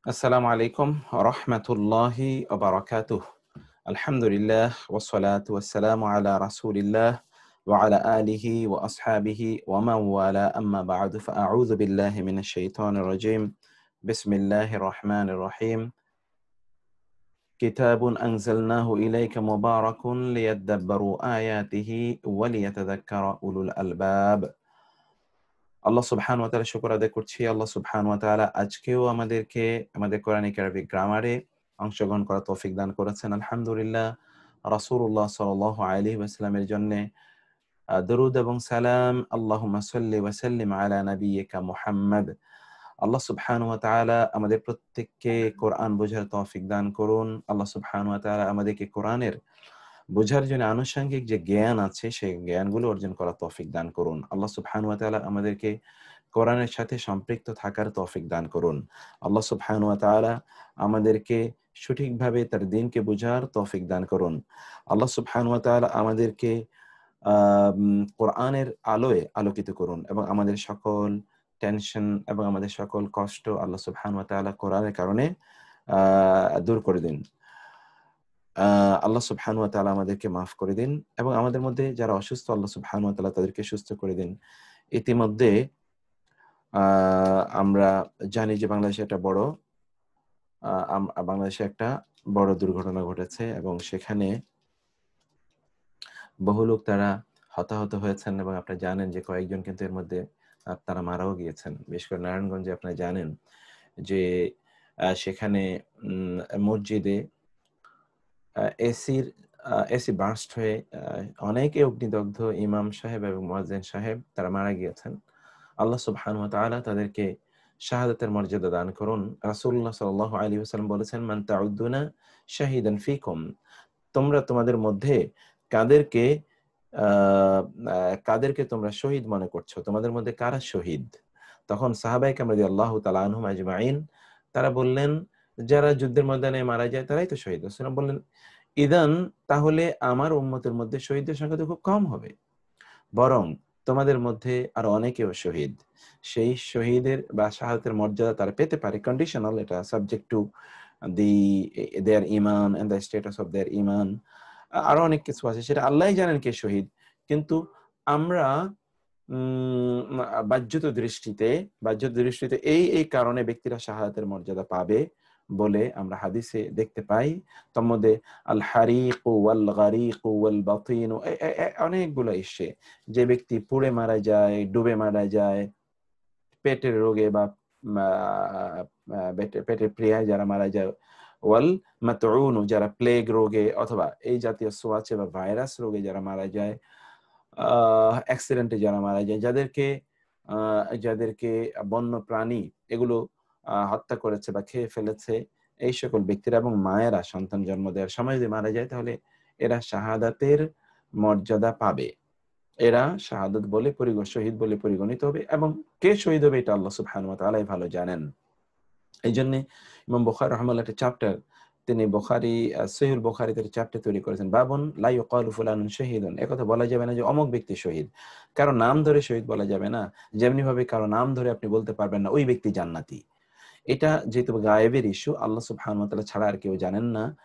আসসালামু আলাইকুম রহমতুল্লাহি ওয়া বারাকাতুহু। আলহামদুলিল্লাহ ওয়াসসালাতু ওয়াসসালামু আলা রাসূলিল্লাহ ওয়া আলা আলিহি ওয়া আসহাবিহি ওয়া মান ওয়ালা আম্মা বা'দু ফাআউযু বিল্লাহি মিনাশ শাইতানির রাজীম। বিসমিল্লাহির রহমানির রহিম। কিতাবুন আনজালনাহু ইলাইকা মুবারাকুন লিয়াদাব্বারু আয়াতিহি ওয়া লিয়াতাযাক্কারা উলুল আলবাব। আল্লাহ সুবহানাহু ওয়া তাআলা শুকর আদায় করছি। আল্লাহ সুবহানাহু ওয়া তাআলা আজকেও আমাদেরকে আমাদের কোরআনিক আরবিক গ্রামারে অংশগ্রহণ করার তৌফিক দান করেছেন। আলহামদুলিল্লাহ। রাসূলুল্লাহ সাল্লাল্লাহু আলাইহি ওয়াসাল্লামের জন্যে দরুদ এবং সালাম। আল্লাহুম্মা সাল্লি ওয়া সাল্লিম আলা নাবিয়্যিকা মুহাম্মাদ। আল্লাহ সুবহানাহু ওয়া তাআলা আমাদের প্রত্যেককে কোরআন বোঝার তৌফিক দান করুন। আল্লাহ সুবহানাহু ওয়া তাআলা আমাদেরকে কোরআনের বোঝার জন্য আনুষঙ্গিক যে জ্ঞান আছে সেই জ্ঞানগুলো অর্জন করার তৌফিক দান করুন। আল্লাহ সুবহানাহু ওয়া তাআলা আমাদেরকে কোরআনের সাথে সম্পৃক্ত থাকার তৌফিক দান করুন। আল্লাহ সুবহানাহু ওয়া তাআলা আমাদেরকে সঠিকভাবে তার দ্বীনকে বোঝার তৌফিক দান করুন। আল্লাহ সুবহানাহু ওয়া তাআলা আমাদেরকে কোরআনের আলোয় আলোকিত করুন এবং আমাদের সকল টেনশন এবং আমাদের সকল কষ্ট আল্লাহ সুবহানাহু ওয়া তাআলা কোরআনের কারণে দূর করে দিন। আল্লাহ সুবহানাহু ওয়া তাআলা আমাদেরকে মাফ করে দিন এবং আমাদের মধ্যে যারা অসুস্থ আল্লাহ সুবহানাহু ওয়া তাআলা তাদেরকে সুস্থ করে দিন। ইতিমধ্যে আ আমরা জানি যে আ আম বাংলাদেশে একটা বড় দুর্ঘটনা ঘটেছে এবং সেখানে বহু লোক তারা হতাহত হয়েছেন এবং আপনারা জানেন যে কয়েকজন কিন্তু এর মধ্যে তারা মারাও গিয়েছেন। বিশেষ করে নারায়ণগঞ্জে আপনারা জানেন যে সেখানে মসজিদে আ এসির এসি বার্স্ট হয়ে অনেকে অগ্নিদগ্ধ ইমাম সাহেব এবং মুয়াজ্জিন সাহেব তারা মারা গিয়েছেন। আল্লাহ সুবহানাহু ওয়া তাআলা তাদেরকে শাহাদাতের মর্যাদা দান করুন। রাসূলুল্লাহ সাল্লাল্লাহু আলাইহি ওয়াসাল্লাম বলেছেন, "মান তাউদ্দুনা শাহিদান ফিকুম।" তোমরা তোমাদের মধ্যে কাদেরকে আ আ কাদেরকে তোমরা শহীদ মনে করছো? তোমাদের মধ্যে কারা শহীদ? তখন সাহাবায়ে কেরাম রাদিয়াল্লাহু তাআলা আনহুম আজমাইন তারা বললেন, যারা যুদ্ধের ময়দানে মারা যায় তারাই তো শহীদ। রাসূলুল্লাহ বললেন, ইদান তাহলে আমার উম্মতের মধ্যে শহীদদের সংখ্যা তো খুব কম হবে। বরং তোমাদের মধ্যে আরো অনেকেও শহীদ। সেই শহীদের বা শাহাদাতের মর্যাদা তারা পেতে পারে। কন্ডিশনাল, এটা subject to the their iman and the status of their iman. আরো অনেক কিছু আছে, সেটা আল্লাহই জানেন কে শহীদ। কিন্তু আমরা বাহ্যত দৃষ্টিতে এই কারণে ব্যক্তিরা শাহাদাতের মর্যাদা পাবে বলে আমরা হাদিসে দেখতে পাই। তন্মধ্যে আল হারিকু ওয়াল গারিকু ওয়াল বাতিনু অনেকগুলো এসছে। যে ব্যক্তি পুড়ে মারা যায়, ডুবে মারা যায়, পেটের রোগে বা মা পেটের প্রিয়ায় যারা মারা যায়, ওয়াল মাতউনু যারা প্লেগ রোগে অথবা এই জাতীয় ছোঁয়াচে বা ভাইরাস রোগে যারা মারা যায়, অ্যাক্সিডেন্টে যারা মারা যায়, যাদেরকে বন্য প্রাণী এগুলো হত্যা করেছে বা খেয়ে ফেলেছে, এই সকল ব্যক্তিরা এবং মায়েরা সন্তান জন্ম দেওয়ার সময় যদি মারা যায় তাহলে এরা শাহাদাতের মর্যাদা পাবে। এরা শাহাদাত বলে শহীদ বলে পরিগণিত হবে এবং কে শহীদ হবে এটা আল্লাহ সুবহানাহু ওয়া তাআলাই ভালো জানেন। এইজন্যে ইমাম বুখারী রাহিমাহুল্লাহ একটা চ্যাপ্টার তিনি সহিহুল বুখারীতে একটা চ্যাপ্টার তৈরি করেছেন। বাবুন লা ইউকালু ফুলানুন শাহীদুন। একথা বলা যাবে না যে অমুক ব্যক্তি শহীদ। কারো নাম ধরে শহীদ বলা যাবে না। যেমনিভাবে কারো নাম ধরে আপনি বলতে পারবেন না ওই ব্যক্তি জান্নাতি। এটা যেহেতু গায়েবের ইস্যু, আল্লাহ সুবহানাহু ওয়া তাআলা ছাড়া আর কেউ জানেন না।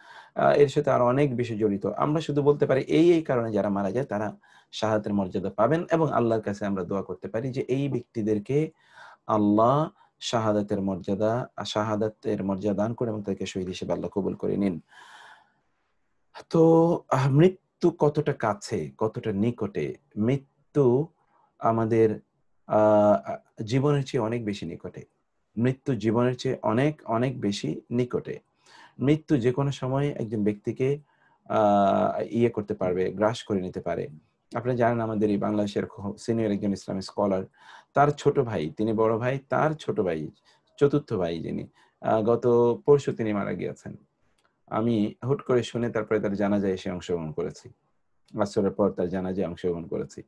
এর সাথে আরো অনেক বিষয় জড়িত। আমরা শুধু বলতে পারি এই কারণে যারা মারা যায় তারা শাহাদাতের মর্যাদা পাবেন এবং আল্লাহর কাছে আমরা দোয়া করতে পারি যে এই ব্যক্তিদেরকে আল্লাহ শাহাদাতের মর্যাদা দান করে এবং তাদেরকে শহীদ হিসেবে আল্লাহ কবুল করে নিন। তো মৃত্যু কতটা কাছে, কতটা নিকটে? মৃত্যু আমাদের আ আ জীবনের চেয়ে অনেক বেশি নিকটে। মৃত্যু জীবনের চেয়ে অনেক, অনেক বেশি নিকটে। মৃত্যু যেকোনো সময় একজন ব্যক্তিকে আ করতে পারবে, গ্রাস করে নিতে পারে। আপনারা জানেন আমাদের এই বাংলাদেশের সিনিয়র একজন ইসলামিক স্কলার, তার ছোট ভাই, তিনি বড় ভাই, তার ছোট ভাই, চতুর্থ ভাই যিনি, গত পরশু তিনি মারা গিয়েছেন। আমি হুট করে শুনে তারপরে তার জানাজায় এসে অংশগ্রহণ করেছি। আসরের পর তার জানাজায় অংশগ্রহণ করেছি।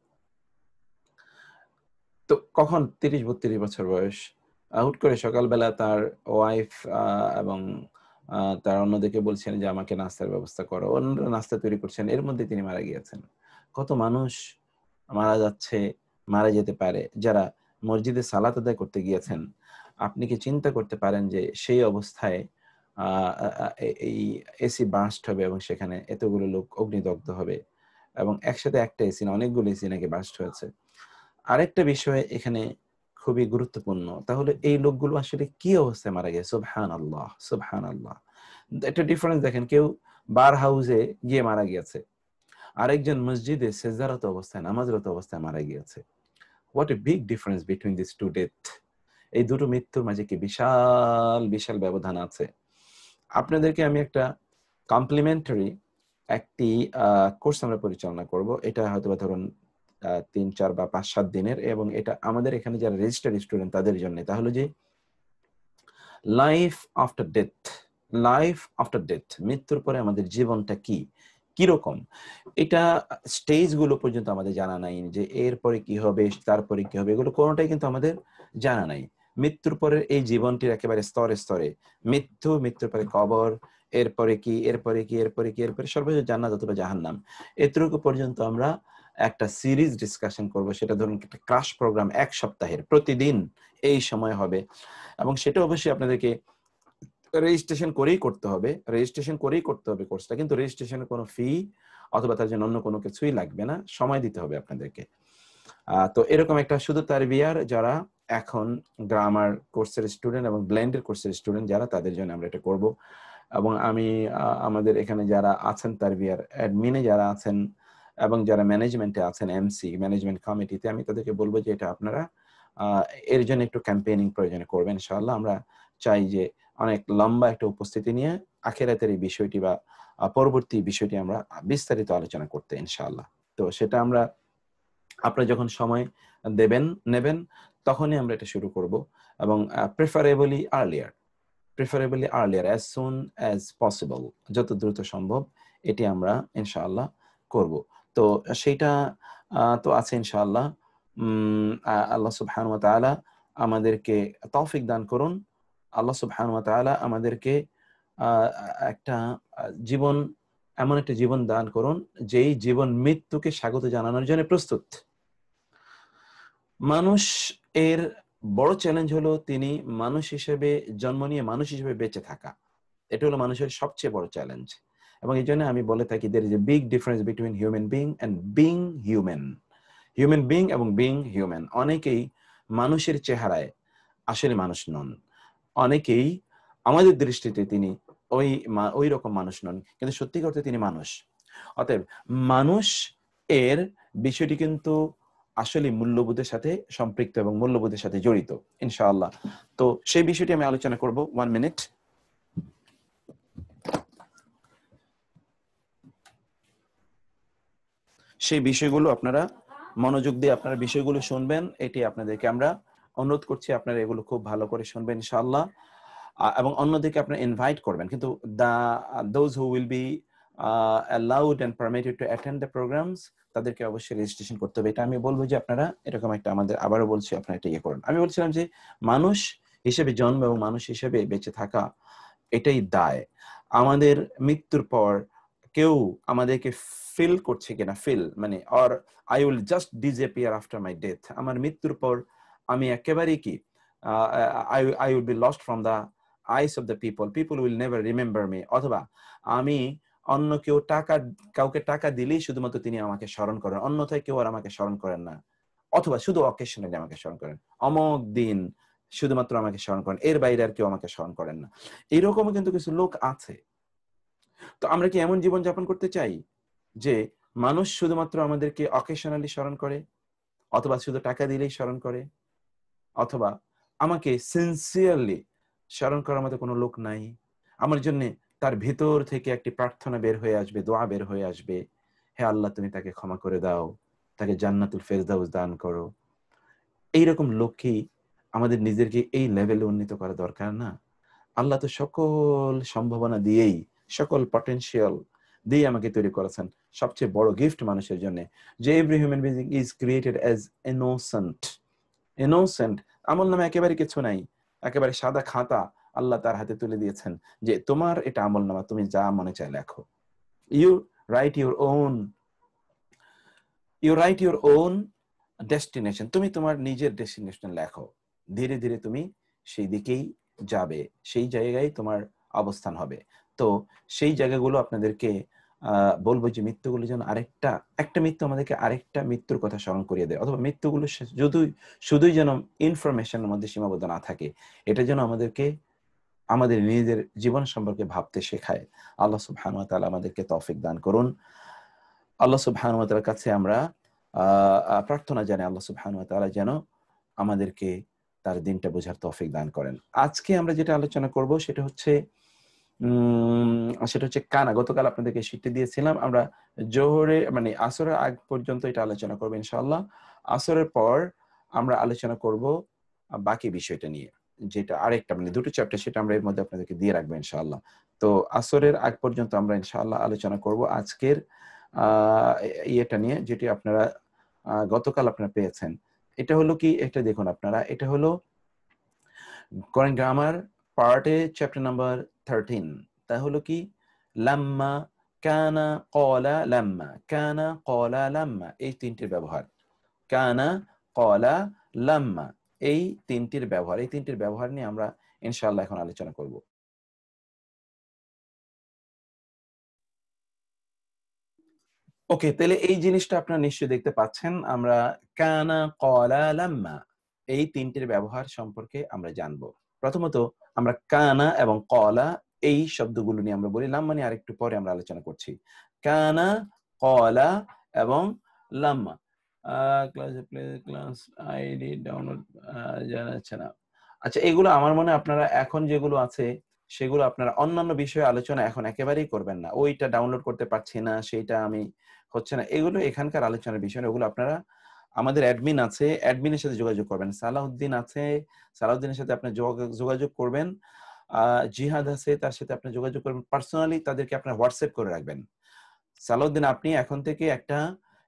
তো কখন ৩০-৩২ বছর বয়স। হুট করে সকালবেলা তার ওয়াইফ আ এবং আ তার অন্যদিকে বলছেন যে, "আমাকে নাস্তার ব্যবস্থা করো।" অন্যরা নাস্তা তৈরি করছেন। এর মধ্যে তিনি মারা গিয়েছেন। কত মানুষ মারা যাচ্ছে, মারা যেতে পারে। যারা মসজিদে সালাত আদায় করতে গিয়েছেন, আপনি কি চিন্তা করতে পারেন যে সেই অবস্থায় এই এসি বার্স্ট হবে এবং সেখানে এতগুলো লোক অগ্নিদগ্ধ হবে, এবং একসাথে একটা এসি না, অনেকগুলো এসি নাকি বার্স্ট হয়েছে। আরেকটা বিষয় এখানে খুবই গুরুত্বপূর্ণ, তাহলে এই লোকগুলো আসলে কি অবস্থায় মারা গেছে? সুবহানাল্লাহ, সুবহানাল্লাহ। একটা ডিফারেন্স দেখেন, কেউ বার হাউসে গিয়ে মারা গিয়েছে, আরেকজন মসজিদে সেজদারত অবস্থায়, নামাজরত অবস্থায় মারা গিয়েছে। What a big difference between this to death. এই দুটো মৃত্যুর মাঝে কি বিশাল বিশাল ব্যবধান আছে। আপনাদেরকে আমি একটা কমপ্লিমেন্টারি একটি কোর্স আমরা পরিচালনা করব। এটা হয়তো ধরুন 3-4 বা 5-7 দিনের, এবং এটা আমাদের এখানে যারা রেজিস্টার্ড স্টুডেন্ট তাদের জন্য। তাহলে যে life after death, life after death, মৃত্যুর পরে আমাদের জীবনটা কি, কিরকম, এটা স্টেজগুলো পর্যন্ত আমাদের জানা নাই, যে এরপরে কি হবে, তারপরে কি হবে, এগুলো কোনোটাই কিন্তু আমাদের জানা নাই। মৃত্যুর পরে এই জীবনটির একেবারে স্তরে স্তরে, মৃত্যু, মৃত্যুর পরে কবর, এরপরে কি, এরপরে কি, এরপরে কি, এরপরে সর্বশেষ জান্নাত অথবা জাহান্নাম, এতটুকু পর্যন্ত আমরা একটা সিরিজ ডিসকাশন করব। সেটা ধরুন একটা ক্রাশ প্রোগ্রাম 1 সপ্তাহের, প্রতিদিন এই সময় হবে, এবং সেটা অবশ্যই আপনাদেরকে রেজিস্ট্রেশন করেই করতে হবে, রেজিস্ট্রেশন করেই করতে হবে কোর্সটা, কিন্তু রেজিস্ট্রেশনের কোনো ফি অথবা তার জন্য অন্য কোনো কিছুই লাগবে না, সময় দিতে হবে আপনাদেরকে। তো এরকম একটা শুধু তারবিয়ার যারা এখন গ্রামার কোর্সের স্টুডেন্ট এবং ব্লেন্ডের কোর্সের স্টুডেন্ট যারা, তাদের জন্য আমরা এটা করব। এবং আমি আমাদের এখানে যারা আছেন তারবিয়ার অ্যাডমিনে যারা আছেন এবং যারা ম্যানেজমেন্টে আছেন, এমসি ম্যানেজমেন্ট কমিটিতে, আমি তাদেরকে বলবো যে এটা আপনারা এর জন্য একটু ক্যাম্পেইনিং প্রয়োজনে করবেন ইনশাআল্লাহ। আমরা চাই যে অনেক লম্বা একটা উপস্থিতি নিয়ে আখিরাতের এই বিষয়টি বা পরবর্তী বিষয়টি আমরা বিস্তারিত আলোচনা করতে ইনশাআল্লাহ। তো সেটা আমরা, আপনারা যখন সময় নেবেন তখনই আমরা এটা শুরু করব, এবং preferably earlier as soon as possible, যত দ্রুত সম্ভব এটি আমরা ইনশাআল্লাহ করব। তো সেইটা তো আছে ইনশাআল্লাহ। আল্লাহ সুবহানাহু ওয়া তাআলা আমাদেরকে তৌফিক দান করুন। আল্লাহ সুবহানাহু ওয়া তাআলা আমাদেরকে একটা জীবন, এমন একটা জীবন দান করুন যেই জীবন মৃত্যুকে স্বাগত জানানোর জন্য প্রস্তুত। মানুষ এর বড় চ্যালেঞ্জ হলো তিনি মানুষ হিসেবে জন্ম নিয়ে মানুষ হিসেবে বেঁচে থাকা। এটা হলো মানুষের সবচেয়ে বড় চ্যালেঞ্জ, এবং এই জন্য আমি বলে থাকি there is a big difference between human being and being human. Human being এবং বিং হিউম্যান। অনেকেই মানুষের চেহারায় আসলে মানুষ নন, অনেকেই আমাদের দৃষ্টিতে তিনি ওই রকম মানুষ নন, কিন্তু সত্যিকার অর্থে তিনি মানুষ। অতএব মানুষ এর বিষয়টি কিন্তু আসলে মূল্যবোধের সাথে সম্পৃক্ত এবং মূল্যবোধের সাথে জড়িত ইনশাআল্লাহ। তো সেই বিষয়টি আমি আলোচনা করব। 1 মিনিট। সেই বিষয়গুলো আপনারা মনোযোগ দিয়ে আপনারা বিষয়গুলো শুনবেন, এটি আপনাদেরকে আমরা অনুরোধ করছি। আপনারা এগুলো খুব ভালো করে শুনবেন ইনশাআল্লাহ, এবং অন্যদিকে আপনারা ইনভাইট করবেন। কিন্তু those who will be allowed and permitted to attend the programs, তাদেরকে অবশ্যই রেজিস্ট্রেশন করতে হবে। এটা আমি বলবো যে আপনারা এরকম একটা, আমাদের আবারও বলছি, আপনারা এটা ইয়ে করুন। আমি বলছিলাম যে মানুষ হিসেবে জন্ম এবং মানুষ হিসেবে বেঁচে থাকা এটাই দায়। আমাদের মৃত্যুর পর কেউ আমাদেরকে ফিল করছে কিনা, ফিল মানে or I will just disappear after my death, আমার মৃত্যুর পর আমি একেবারেই কি I will be lost from the eyes of the people will never remember me, অথবা আমি অন্য কেউ কাউকে টাকা দিলেই শুধুমাত্র তিনি আমাকে স্মরণ করেন, অন্যথায় কেউ আর আমাকে স্মরণ করেন না, অথবা শুধু অকেশনালি আমাকে স্মরণ করেন, অমুক দিন শুধুমাত্র আমাকে স্মরণ করেন, এর বাইরে আর কেউ আমাকে স্মরণ করেন না। এরকমও কিন্তু কিছু লোক আছে। তো আমরা কি এমন জীবন যাপন করতে চাই যে মানুষ শুধুমাত্র আমাদেরকে অকেশনালি স্মরণ করে, অথবা শুধু টাকা দিলেই স্মরণ করে, অথবা আমাকে সিনসিয়ারলি স্মরণ করার মতো কোনো লোক নাই, আমার জন্য তার ভিতর থেকে একটি প্রার্থনা বের হয়ে আসবে, দোয়া বের হয়ে আসবে, হে আল্লাহ তুমি তাকে ক্ষমা করে দাও, তাকে জান্নাতুল ফেরদাউস দান করো। এইরকম লোককেই আমাদের নিজেদেরকে এই লেভেলে উন্নীত করা দরকার না? আল্লাহ তো সকল সম্ভাবনা দিয়েই, সকল পটেনশিয়াল দিয়ে আমাকে তৈরি করেছেন। সবচেয়ে বড় গিফট মানুষের জন্য যে every human being is created as innocent. আমল নামে একেবারে কিছু নাই, একেবারে সাদা খাতা আল্লাহ তার হাতে তুলে দিয়েছেন যে তোমার এটা আমল নামা, তুমি যা মনে চায় লেখো। You write your own destination, তুমি তোমার নিজের ডেস্টিনেশন লেখো। ধীরে ধীরে তুমি সেই দিকেই যাবে, সেই জায়গায় তোমার অবস্থান হবে। তো সেই জায়গাগুলো আপনাদেরকে বলবো যে মৃত্যুগুলো যেন একটা মৃত্যু আমাদেরকে আরেকটা মৃত্যুর কথা স্মরণ করিয়ে দেয়, অথবা মৃত্যুগুলো শুধুই যেন ইনফরমেশনের মধ্যে সীমাবদ্ধ না থাকে, এটা যেন আমাদেরকে আমাদের নিজেদের জীবন সম্পর্কে ভাবতে শেখায়। আল্লাহ সুবহানাহু ওয়া তাআলা আমাদেরকে তৌফিক দান করুন। আল্লাহ সুবহানাহু ওয়া তাআলার কাছে আমরা প্রার্থনা জানাই, আল্লাহ সুবহানাহু ওয়া তাআলা যেন আমাদেরকে তার দিনটা বোঝার তৌফিক দান করেন। আজকে আমরা যেটা আলোচনা করব সেটা হচ্ছে কানা। গতকাল আপনাদেরকে শিখতে দিয়েছিলাম, আমরা জোহরে মানে আসরের আগ পর্যন্ত এটা আলোচনা করবো ইনশাআল্লাহ। আসরের পর আমরা আলোচনা করব বাকি বিষয়টা নিয়ে, যেটা আরেকটা মানে দুটো চ্যাপ্টার, সেটা আমরা এর মধ্যে আপনাদেরকে দিয়ে রাখবো ইনশাআল্লাহ। তো আসরের আগ পর্যন্ত আমরা ইনশাআল্লাহ আলোচনা করব আজকের ইয়েটা নিয়ে, যেটি আপনারা গতকাল আপনারা পেয়েছেন। এটা হলো কি, এটা দেখুন আপনারা, এটা হলো কোরআন গ্রামার পার্টে চ্যাপ্টার নাম্বার 13। তা হলো কি, লাম্মা, কানা, ক্বালা, লাম্মা, কানা, ক্বালা, লাম্মা, এই তিনটির ব্যবহার। কানা, ক্বালা, লাম্মা, এই তিনটির ব্যবহার নিয়ে আমরা ইনশাআল্লাহ এখন আলোচনা করব। ওকে, তাহলে এই জিনিসটা আপনারা নিশ্চয়ই দেখতে পাচ্ছেন। আমরা কানা, ক্বালা, লাম্মা, এই তিনটির ব্যবহার সম্পর্কে আমরা জানবো। প্রথমত আমরা কানা এবং ক্বালা এই শব্দগুলো নিয়ে আমরা বলি, লাম্মা নিয়ে আরেকটু পরে আমরা আলোচনা করছি। কানা, ক্বালা এবং লাম্মা। ক্লাস আইডি ডাউনলোড জানাচ্ছে না। আচ্ছা, এগুলো আমার মনে হয় আপনারা এখন যেগুলো আছে সেগুলো আপনারা অন্যান্য বিষয়ে আলোচনা এখন একেবারেই করবেন না। ওইটা ডাউনলোড করতে পারছি না, সেইটা আমি হচ্ছে না, এগুলো এখানকার আলোচনার বিষয় না। ওগুলো আপনারা, আমাদের অ্যাডমিন আছে, অ্যাডমিনের সাথে যোগাযোগ করবেন। সালাউদ্দিন আছে, সালাউদ্দিনের সাথে আপনি যোগাযোগ করবেন। জিহাদ আছে, তার সাথে আপনি যোগাযোগ করবেন পার্সোনালি, তাদেরকে আপনার হোয়াটসঅ্যাপ করে রাখবেন। সালাউদ্দিন, আপনি এখন থেকে একটা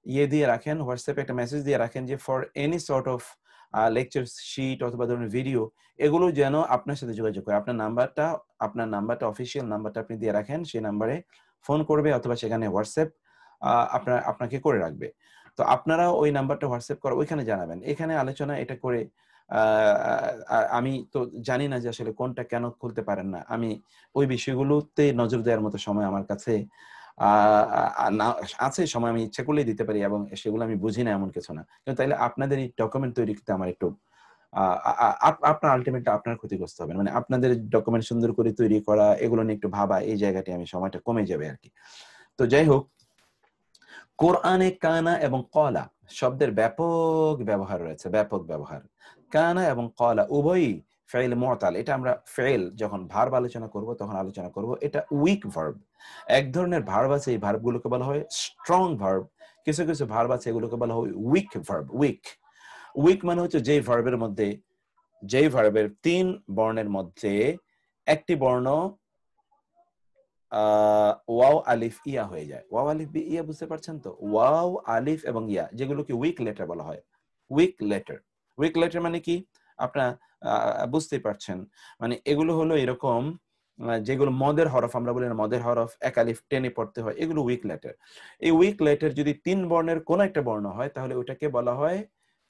ইয়ে দিয়ে রাখেন, হোয়াটসঅ্যাপে একটা মেসেজ দিয়ে রাখেন যে for any sort of lecture sheet অথবা ধরুন ভিডিও, এগুলো যেন আপনার সাথে যোগাযোগ করে। আপনার নাম্বারটা অফিসিয়াল নাম্বারটা আপনি দিয়ে রাখেন, সেই নাম্বারে ফোন করবে অথবা সেখানে হোয়াটসঅ্যাপ আপনাকে করে রাখবে। তো আপনারা ওই নাম্বারটা হোয়াটসঅ্যাপ করে ওইখানে জানাবেন। এখানে আলোচনা এটা করে আমি তো জানি না যে আসলে কোনটা কেন খুলতে পারেন না। আমি ওই বিষয়গুলোতে নজর দেওয়ার মতো সময় আমার কাছে না আছে, সময় আমি ইচ্ছা করলেই দিতে পারি, এবং সেগুলো আমি বুঝি না এমন কিছু না। কিন্তু তাইলে আপনাদের এই ডকুমেন্ট তৈরি করতে আমার একটু আপনার আলটিমেটলি আপনার ক্ষতিগ্রস্ত হবেন, মানে আপনাদের ডকুমেন্ট সুন্দর করে তৈরি করা, এগুলো নিয়ে একটু ভাবা, এই জায়গাটি আমি সময়টা কমে যাবে আর কি। তো যাই হোক, কোরআনে কানা এবং কলা শব্দের ব্যাপক ব্যবহার রয়েছে, ব্যাপক ব্যবহার। কানা এবং কলা উভয়ই ফেইল মুতাল। এটা আমরা ফেইল যখন ভার্ব আলোচনা করব তখন আলোচনা করব। এটা উইক ভার্ব। এক ধরনের ভার্ব আছে, এই ভার্বগুলোকে বলা হয় স্ট্রং ভার্ব। কিছু কিছু ভার্ব আছে, এগুলোকে বলা হয় উইক ভার্ব। উইক মানে হচ্ছে যেই ভার্বের 3 বর্ণের মধ্যে একটি বর্ণ ওয়াও আলিফ ইয়া হয়ে যায়। ওয়াও আলিফ ইয়া, বুঝতে পারছেন তো? ওয়াও আলিফ এবং ইয়া, যেগুলোকে উইক লেটার বলা হয়। উইক লেটার মানে কি আপনারা বুঝতেই পারছেন। মানে এগুলো হলো এরকম, যেগুলো মদের হরফ, আমরা বলি না মদের হরফ, এক আলিফ টেনে পড়তে হয়, এগুলো উইক লেটার। এই উইক লেটার যদি 3 বর্ণের কোন একটা বর্ণ হয় তাহলে ওটাকে বলা হয়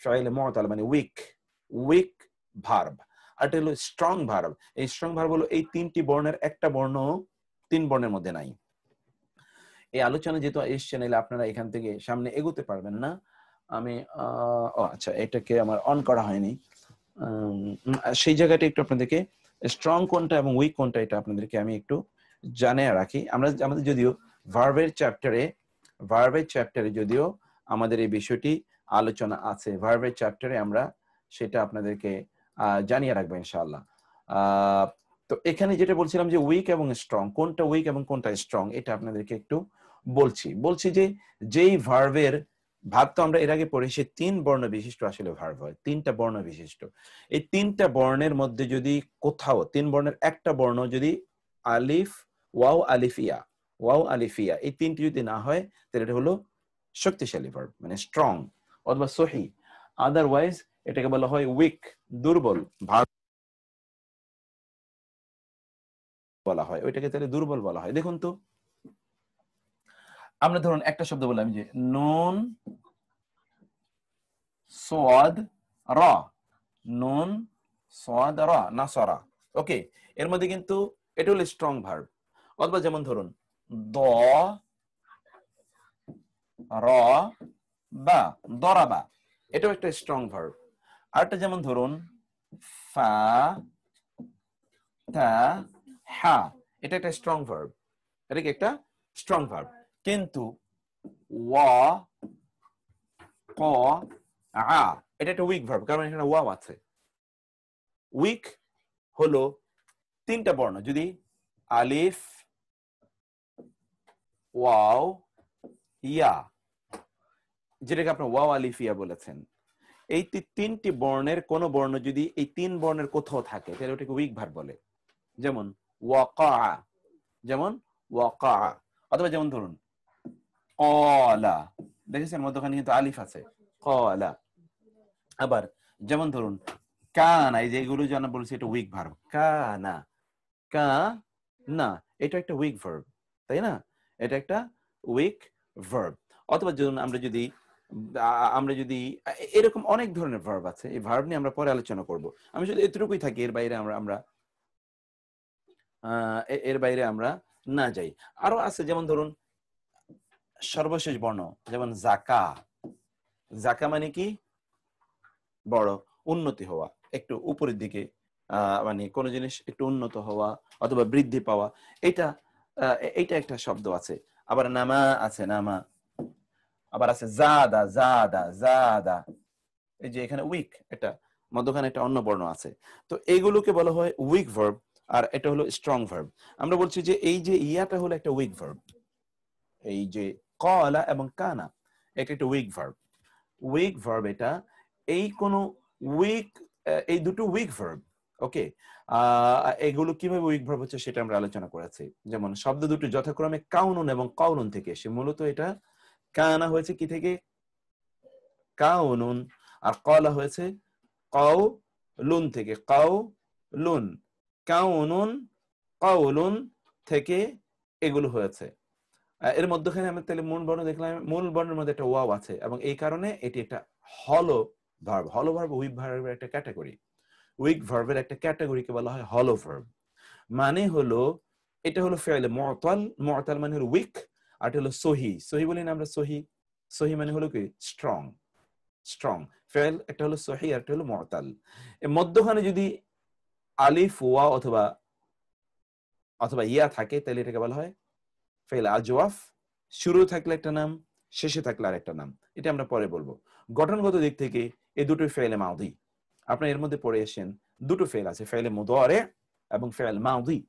ফাইলে মুতাল, মানে উইক ভার্ব। আর এটা হলো স্ট্রং ভার্ব। এই স্ট্রং ভার্ব হলো এই 3টি বর্ণের একটা বর্ণ 3 বর্ণের মধ্যে নাই। এই আলোচনা যেহেতু এসছে, নাহলে আপনারা এখান থেকে সামনে এগোতে পারবেন না। আমি আচ্ছা, এটাকে আমার অন করা হয়নি। সেই জায়গাটা একটু আপনাদেরকে, স্ট্রং কোনটা এবং উইক কোনটা, এটা আপনাদেরকে আমি একটু জানিয়ে রাখি। আমাদের যদিও ভার্বের চ্যাপ্টারে যদিও আমাদের এই বিষয়টি আলোচনা আছে, ভার্বের চ্যাপ্টারে আমরা সেটা আপনাদেরকে জানিয়ে রাখবো ইনশাআল্লাহ। তো এখানে যেটা বলছিলাম যে উইক এবং স্ট্রং, কোনটা উইক এবং কোনটা স্ট্রং, এটা আপনাদেরকে একটু বলছি যে যেই ভার্বের ভাব তো আমরা এর আগে পড়েছি 3 বর্ণ বিশিষ্ট আসলে ভার্ব হয়, 3টা বর্ণ বিশিষ্ট। এই 3টা বর্ণের মধ্যে যদি কোথাও 3 বর্ণের একটা বর্ণ যদি আলিফ, ওয়াও আলিফিয়া এই 3টি যদি না হয় তাহলে এটা হলো শক্তিশালী ভার্ব, মানে স্ট্রং অথবা সহি। আদারওয়াইজ এটাকে বলা হয় উইক, দুর্বল ভার্ব বলা হয়, ওইটাকে তাহলে দুর্বল বলা হয়। দেখুন তো, আমরা ধরুন একটা শব্দ বললাম যে নুন সোয়াদ র, নুন সাদারা নাসারা। ওকে, এর মধ্যে কিন্তু এটা হলো স্ট্রং ভার্ব। অথবা যেমন ধরুন দ র বা দরাবা, এটাও একটা স্ট্রং ভার্ব। আরেকটা যেমন ধরুন ফা তা হা, এটা একটা স্ট্রং ভার্ব। এটা কি একটা স্ট্রং ভার্ব। কিন্তু ওয়া ক আ এটা একটা উইক ভার্ব, কারণ এখানে ওয়াও আছে। উইক হলো তিনটা বর্ণ, যদি আলিফ ওয়াও ইয়া, যেটাকে আপনার ওয়াও আলিফ ইয়া বলেছেন, এই তিনটি বর্ণের কোন বর্ণ যদি এই তিন বর্ণের কোথাও থাকে তাহলে ওটাকে উইক ভার্ব বলে। যেমন ওয়াকা, যেমন ওয়াকা। অথবা যেমন ধরুন ক্বালা, দেখেছেন মধ্যখানে কিন্তু আলিফ আছে, ক্বালা। আবার যেমন ধরুন কানা, এই যে এগুলো যেন বলছি এটা উইক ভার্ব, কানা কা না, এটা একটা উইক ভার্ব, তাই না? এটা একটা উইক ভার্ব। অথবা ধরুন আমরা যদি এরকম অনেক ধরনের ভার্ব আছে, এই ভার্ব নিয়ে আমরা পরে আলোচনা করব। আমি শুধু এতটুকুই থাকি, এর বাইরে এর বাইরে আমরা না যাই। আরো আছে, যেমন ধরুন সর্বশেষ বর্ণ, যেমন জাকা। জাকা মানে কি? বড়, উন্নতি হওয়া, একটু উপরের দিকে, মানে কোন জিনিস একটু উন্নত হওয়া অথবা বৃদ্ধি পাওয়া, এটা এইটা একটা শব্দ আছে। আবার নামা আছে, নামা। আবার আছে জাদা, জাদা, জাদা। এই যে এখানে উইক, এটা মধ্যখানে একটা অন্য বর্ণ আছে। তো এইগুলোকে বলা হয় উইক ভার্ব, আর এটা হলো স্ট্রং ভার্ব। আমরা বলছি যে এই যে ইয়াটা হলো একটা উইক ভার্ব, এই যে ক্বালা এবং কানা, এটা একটা উইক ভার্ব। উইক ভার্ব এটা, এই কোন উইক, এই দুটো উইক ভার্ব। ওকে, এগুলো কিভাবে উইক ভার্ব হচ্ছে সেটা আমরা আলোচনা করেছি। যেমন শব্দ দুটো যথাক্রমে কাউনুন এবং কাউলুন থেকে এসে, মূলত এটা কানা হয়েছে কি থেকে? কাউনুন। আর ক্বালা হয়েছে কাউলুন থেকে, কাউলুন। কাউনুন কাউলুন থেকে এগুলো হয়েছে। এর মধ্যখানে আমি তাহলে মূল বর্ণ দেখলাম, মূল বর্ণের মধ্যে একটা ওয়াও আছে, এবং এই কারণে এটি একটা হলো ভার্ব। হলো ভার্ব উইক ভার্বের একটা ক্যাটাগরি। উইক ভার্বের একটা ক্যাটাগরিকে বলা হয় হলো ভার্ব। মানে হলো, এটা হলো ফেলে মুআতাল, মুআতাল মানে হলো উইক, আর এটা হলো সহি। সহি বলি না আমরা, সহি। সহি মানে হলো কি? Strong, strong. ফেল একটা হলো সহি, আর একটা হলো মুআতাল। এর মধ্যখানে যদি আলিফ ওয়া অথবা অথবা ইয়া থাকে তাহলে এটাকে বলা হয় ফেল আজওয়াফ। শুরু থাকলে একটা নাম, শেষে থাকলে আরেকটা নাম, এটা আমরা পরে বলবো। গঠনগত দিক থেকে এই দুটো ফেলে মাউদি। আপনার এর মধ্যে পড়ে এসেছেন দুটো ফেল আছে, ফেলে মুদারে এবং ফেল মাউদি।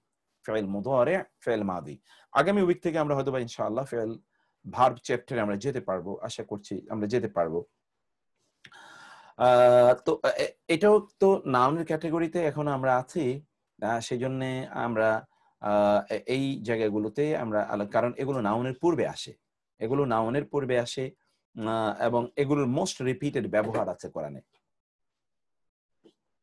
ফেল মুদারে, ফেল মাউদি। আগামী উইক থেকে আমরা হয়তো বা ইনশাআল্লাহ ফেল ভার্ব চ্যাপ্টারে আমরা যেতে পারবো, আশা করছি আমরা যেতে পারবো। তো এটাও তো নাউনের ক্যাটাগরিতে এখন আমরা আছি, সেই জন্য আমরা এই জায়গাগুলোতে আমরা কারণ এগুলো নাউনের পূর্বে আসে, এগুলো নাউনের পূর্বে আসে, এবং এগুলোর মোস্ট রিপিটেড ব্যবহার আছে কোরআনে,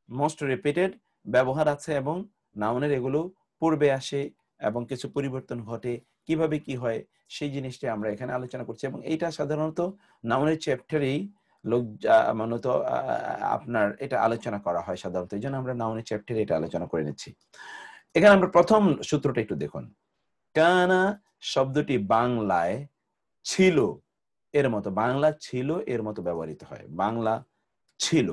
মোস্ট রিপিটেড ব্যবহার আছে, এবং নাউনের এগুলো পূর্বে আসে এবং কিছু পরিবর্তন ঘটে, কিভাবে কি হয় সেই জিনিসটা আমরা এখানে আলোচনা করছি। এবং এইটা সাধারণত নাউনের চ্যাপ্টারেই লোক মূলত আপনার এটা আলোচনা করা হয় সাধারণত, এই জন্য আমরা নাউনের চ্যাপ্টারে এটা আলোচনা করে নিচ্ছি। এখানে আমরা প্রথম সূত্রটা একটু দেখুন। কানা শব্দটি বাংলায় ছিল এর মতো, বাংলা ছিল এর মতো ব্যবহৃত হয়, বাংলা ছিল।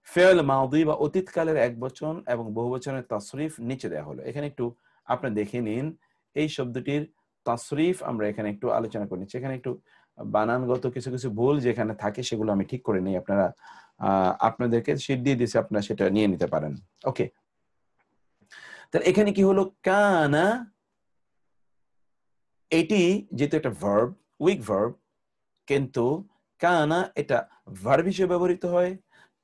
ফেল মাউদি বা অতীতকালের একবচন এবং বহুবচনের তাসরিফ নিচে দেওয়া হলো। এখানে একটু আপনি দেখে নিন, এই শব্দটির তাসরিফ আমরা এখানে একটু আলোচনা করে নিচ্ছি। এখানে একটু বানানগত কিছু কিছু ভুল যেখানে থাকে সেগুলো আমি ঠিক করে নিই, আপনারা আপনাদেরকে শীট দিয়ে দিয়েছি, আপনারা সেটা নিয়ে নিতে পারেন। ওকে, তাহলে এখানে কি হলো? কানা, এটি যেহেতু একটা ভার্ব, উইক ভার্ব, কিন্তু কানা এটা ভার্ব হিসেবে ব্যবহৃত হয়।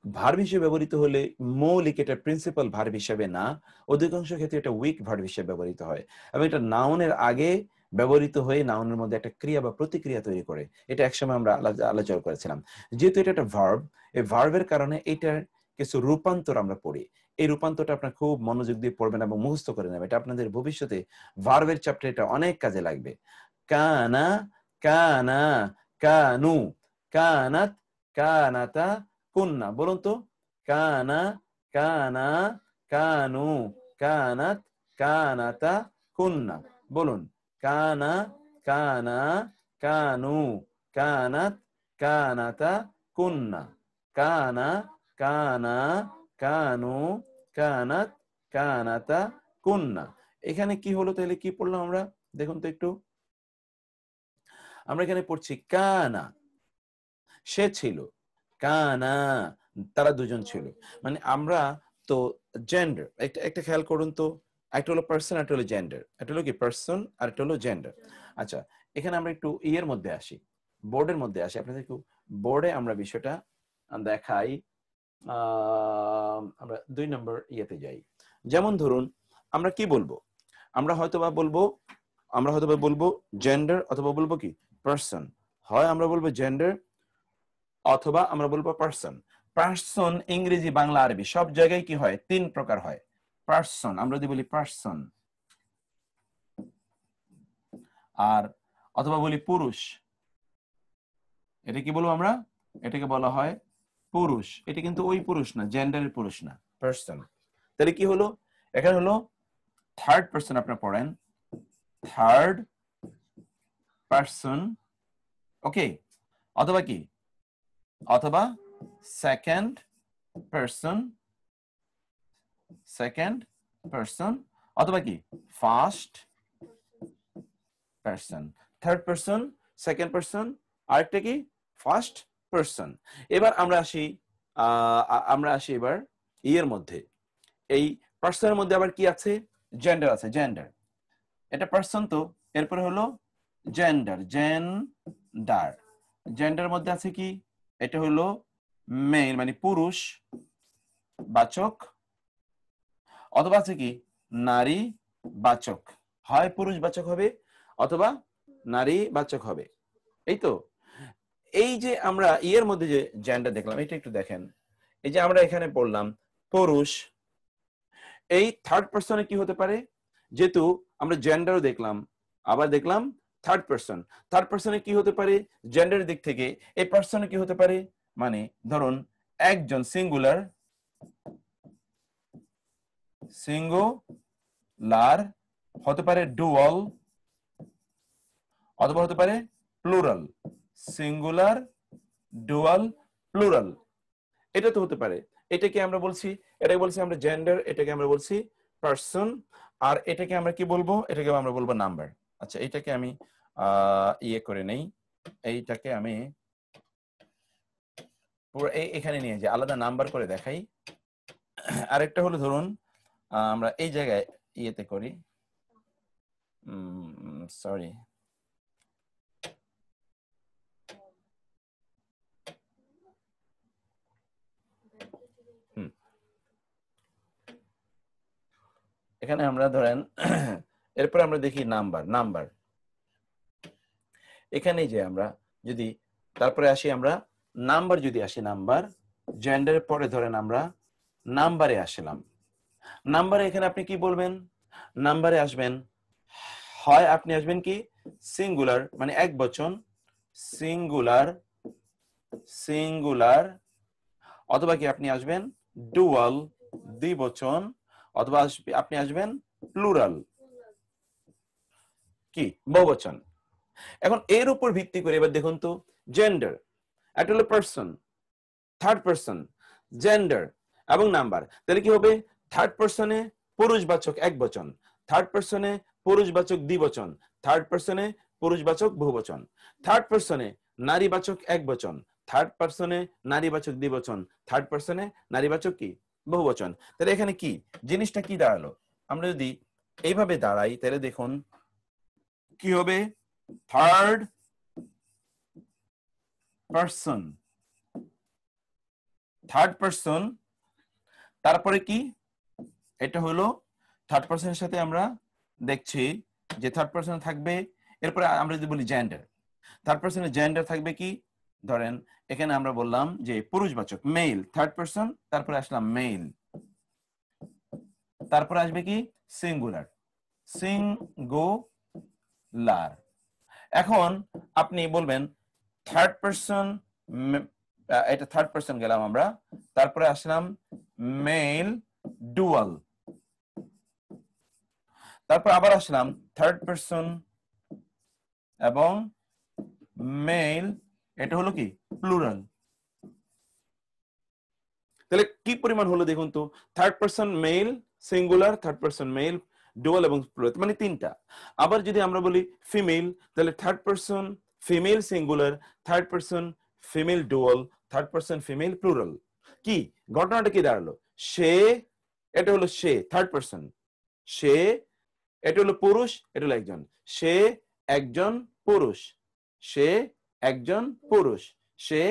ভার্ব হিসেবে ব্যবহৃত হলে মৌলিক এটা প্রিন্সিপাল ভার্ব হিসেবে না, অধিকাংশ ক্ষেত্রে এটা উইক ভার্ব হিসেবে ব্যবহৃত হয়, এবং এটা নাউনের আগে ব্যবহৃত হয়ে নাউনের মধ্যে একটা ক্রিয়া বা প্রতিক্রিয়া তৈরি করে। এটা একসময় আমরা আলোচনা করেছিলাম। যেহেতু এটা একটা ভার্ব, এই ভার্বের কারণে এটার কিছু রূপান্তর আমরা পড়ি। এই রূপান্তরটা আপনার খুব মনোযোগ দিয়ে পড়বেন এবং মুখস্থ করে নেবেন, এটা আপনাদের ভবিষ্যতে ভার্বের চ্যাপ্টারে এটা অনেক কাজে লাগবে। কানা, কানা, কানু, কানাত, কানাতা, কুন্না। বলুন তো, কানা, কানা, কানু, কানাত, কানাতা, কুন্না। বলুন কানা, কানা, কানু, কানাত, কানাতা, কুন্না। কানা, কানা, কানু, কানাত, কানাতা, কুন্না। এখানে কি হলো তাহলে? কি পড়লাম আমরা দেখুন তো একটু। আমরা এখানে পড়ছি কানা, সে ছিল, কানা, তারা দুজন ছিল। মানে আমরা তো জেন্ডার, একটা খেয়াল করুন তো, একটা হলো পার্সন, একটা হলো জেন্ডার। একটা হলো কি পার্সন, আর একটা হলো জেন্ডার। আচ্ছা, এখানে আমরা একটু ইয়ের মধ্যে আসি, বোর্ডের মধ্যে আসি। আপনাদের একটু বোর্ডে আমরা বিষয়টা দেখাই। আমরা 2 নম্বর ইয়েতে যাই। যেমন ধরুন আমরা কি বলবো? আমরা হয়তোবা বলবো জেন্ডার, অথবা বলবো কি পার্সন। হয় আমরা বলবো জেন্ডার, অথবা আমরা বলবো পার্সন। পার্সন ইংরেজি, বাংলা, আরবি সব জায়গায় কি হয়? 3 প্রকার হয়। পার্সন আমরা যদি বলি পার্সন, আর অথবা বলি পুরুষ, এটা কি বলবো আমরা? এটাকে বলা হয় পুরুষ। এটা কিন্তু ওই পুরুষ না, জেন্ডারের পুরুষ না, পার্সন। তাহলে কি হলো? এখানে হলো থার্ড পার্সন, আপনারা পড়েন থার্ড পার্সন, ওকে। অথবা কি? অথবা সেকেন্ড পার্সন, অথবা কি first person. Third person, second person, আরেকটা কি ফার্স্ট পার্সন। এবার আমরা আসি এবার ইয়ের মধ্যে। এই পার্সনের মধ্যে আবার কি আছে? জেন্ডার আছে, জেন্ডার। এটা পার্সন তো, এরপরে হলো জেন্ডার, জেন্ডার মধ্যে আছে কি? এটা হলো মেল, মানে পুরুষ বাচক, অথবা আছে কি নারী বাচক। হয় পুরুষ বাচক হবে, অথবা নারী বাচক হবে। এই তো, এই যে আমরা ইয়ের মধ্যে যে জেন্ডার দেখলাম, এটা একটু দেখেন। এই যে আমরা এখানে পড়লাম পুরুষ, এই থার্ড পার্সনে কি হতে পারে? যেহেতু আমরা জেন্ডারও দেখলাম, আবার দেখলাম থার্ড পার্সনে কি হতে পারে জেন্ডারের দিক থেকে? এই পার্সনে কি হতে পারে? মানে ধরুন একজন সিঙ্গুলার হতে পারে, ডুয়াল, অথবা হতে পারে প্লুরাল। সিঙ্গুলার, ডুয়াল, প্লুরাল, এটা তো হতে পারে। এটাকে আমরা বলছি আমরা জেন্ডার, এটাকে আমরা বলছি পার্সন, আর এটাকে আমরা কি বলবো? এটাকে আমরা বলবো নাম্বার। আচ্ছা, এটাকে আমি ইয়ে করে নেই, এইটাকে আমি পুরো এখানে নিয়ে যে আলাদা নাম্বার করে দেখাই। আরেকটা হলো ধরুন আমরা এই জায়গায় ইয়েতে করি, সরি, এখানে আমরা ধরেন এরপর আমরা দেখি নাম্বার। এখানে যে আমরা যদি তারপরে আসি, আমরা নাম্বার যদি আসি, নাম্বার জেন্ডারের পরে ধরেন আমরা নাম্বারে আসলাম। নাম্বারে এখানে আপনি কি বলবেন? নাম্বারে আসবেন, হয় আপনি আসবেন কি সিঙ্গুলার, মানে এক বচন, সিঙ্গুলার, অথবা কি আপনি আসবেন ডুয়াল, দ্বিবচন, অথবা আপনি আসবেন প্লুরাল, কি বহুবচন। এখন এর উপর ভিত্তি করে এবার দেখুন তো, জেন্ডার, একটা হলো পার্সন, থার্ড পার্সন, জেন্ডার এবং নাম্বার। তাহলে কি হবে? থার্ড পার্সনে পুরুষবাচক এক বচন, থার্ড পার্সনে পুরুষবাচক দ্বিবচন, থার্ড পার্সনে পুরুষবাচক বহুবচন, থার্ড পার্সনে নারীবাচক এক বচন, থার্ড পার্সনে নারীবাচক দ্বিবচন, থার্ড পার্সনে নারীবাচক কি বহুবচন। তাহলে এখানে কি জিনিসটা কি দাঁড়ালো? আমরা যদি এইভাবে দাঁড়াই তাহলে দেখুন কি হবে? থার্ড পার্সন, তারপরে কি এটা হলো থার্ড পার্সনের সাথে আমরা দেখছি যে থার্ড পার্সন থাকবে। এরপরে আমরা যদি বলি জেন্ডার, থার্ড পার্সনের জেন্ডার থাকবে কি? ধরেন এখানে আমরা বললাম যে পুরুষবাচক মেল, থার্ড পার্সন, তারপরে আসলাম মেল, তারপরে আসবে কি সিঙ্গুলার। এখন আপনি বলবেন থার্ড পার্সন, এটা থার্ড পার্সন গেলাম আমরা, তারপরে আসলাম মেল ডুয়াল। তারপর আবার আসলাম থার্ড পারসন এবং মেল, এটা হলো কি প্লুরাল। তাহলে কি পরিমাণ হলো দেখুন তো, third person male singular, third person male dual এবং প্লুরাল, মানে তিনটা। আবার যদি আমরা বলি ফিমেল, তাহলে third person female singular, third person female dual, third person female plural. কি ঘটনাটা কি দাঁড়ালো, সে, এটা হলো সে থার্ড পারসন, সে, এটা হলো পুরুষ, এটা হলো একজন, সে একজন পুরুষ, সে একজন পুরুষ, সে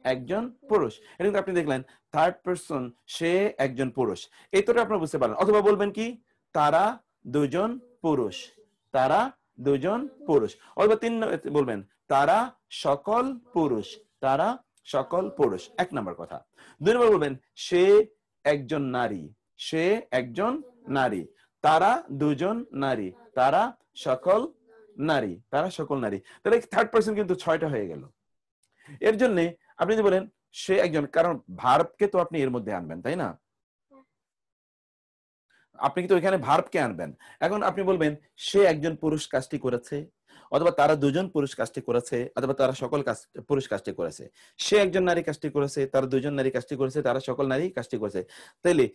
একজন পুরুষ। এটা কিন্তু আপনি দেখলেন থার্ড পারসন, সে একজন পুরুষ, এতটা আপনারা বুঝতে পারলেন। অথবা বলবেন কি তারা দুজন পুরুষ, তারা দুজন পুরুষ। অথবা তিন বলবেন তারা সকল পুরুষ, তারা সকল পুরুষ, এক নম্বর কথা। দুই নম্বর বলবেন সে একজন নারী, সে একজন নারী, তারা দুজন নারী, তারা সকল নারী, তারা সকল নারী। তাহলে থার্ড পারসন কিন্তু 6টা হয়ে গেল। এর জন্য আপনি যদি বলেন সে একজন, কারণ ভার্বকে তো আপনি এর মধ্যে আনবেন, তাই না? আপনি কিন্তু এখানে ভার্বকে আনবেন। এখন আপনি বলবেন সে একজন পুরুষ কাজটি করেছে, অথবা তারা দুজন পুরুষ কাজটি করেছে, অথবা তারা সকল পুরুষ কাজটি করেছে। সে একজন নারী কাজটি করেছে, তারা দুজন নারী কাজটি করেছে, তারা সকল নারী কাজটি করেছে। তাইলে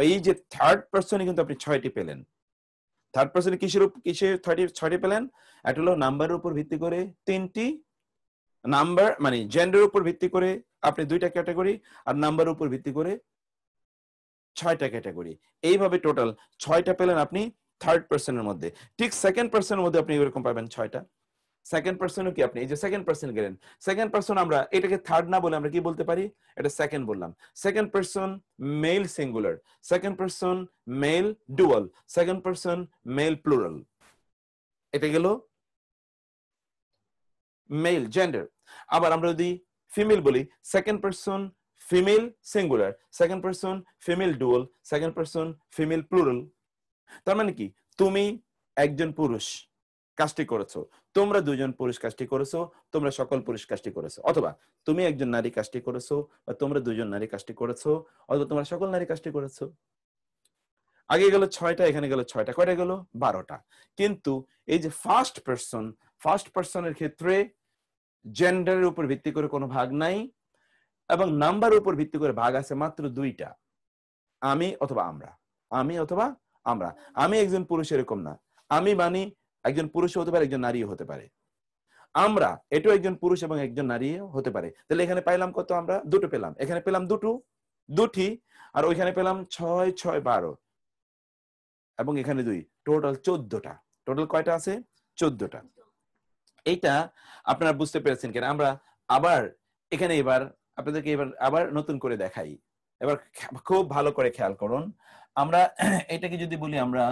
এই যে থার্ড পারসনে কিন্তু আপনি 6টি পেলেন। থার্ড পারসনে কিসের 6টি পেলেন? একটা হলো নাম্বারের উপর ভিত্তি করে 3টি, নাম্বার মানে জেন্ডারের উপর ভিত্তি করে আপনি 2টা ক্যাটাগরি, আর নাম্বারের উপর ভিত্তি করে 6টা ক্যাটাগরি। এইভাবে টোটাল 6টা পেলেন আপনি থার্ড পারসনের মধ্যে। ঠিক সেকেন্ড পারসনের মধ্যে আপনি এরকম পাবেন 6টা। সেকেন্ড পারসনও কি, আপনি এই যে সেকেন্ড পারসন গেলেন, সেকেন্ড পারসন আমরা এটাকে থার্ড না বলে আমরা কি বলতে পারি, এটা সেকেন্ড বললাম। Second person male singular, second person male dual, second person male plural. এটা গেল মেল জেন্ডার। আবার আমরা যদি ফিমেল বলি, second person female singular, second person female dual, second person female plural. তার মানে কি, তুমি একজন পুরুষ কাজটি করেছো, তোমরা দুজন পুরুষ কাজটি করেছো, তোমরা সকল পুরুষ কাজটি করেছো। অথবা তুমি একজন নারী কাজটি করেছো, বা তোমরা দুজন নারী কাজটি করেছো, অথবা তোমরা সকল নারী কাজটি করেছো। আগে গেল 6টা, এখানে গেল 6টা, কয়টা গেল 12টা। কিন্তু এই যে ফার্স্ট পারসনের ক্ষেত্রে জেন্ডারের উপর ভিত্তি করে কোনো ভাগ নাই, এবং নাম্বারের উপর ভিত্তি করে ভাগ আছে মাত্র 2টা, আমি অথবা আমরা, আমি অথবা আমরা। আমি একজন পুরুষ এরকম না, আমি মানি একজন পুরুষ হতে পারে, একজন নারীও হতে পারে। আমরা এটাও একজন পুরুষ এবং একজন নারী হতে পারে। তাহলে এখানে পাইলাম কত, আমরা 2টো পেলাম, এখানে পেলাম দুটি, আর ওইখানে পেলাম 6 6 12, এবং এখানে 2, টোটাল 14টা। টোটাল কয়টা আছে? 14টা। এইটা আপনারা বুঝতে পেরেছেন কিনা? আমরা আবার এখানে এবার আপনাদেরকে এবার আবার নতুন করে দেখাই। এবার খুব ভালো করে খেয়াল করুন। আমরা এটাকে যদি বলি, আমরা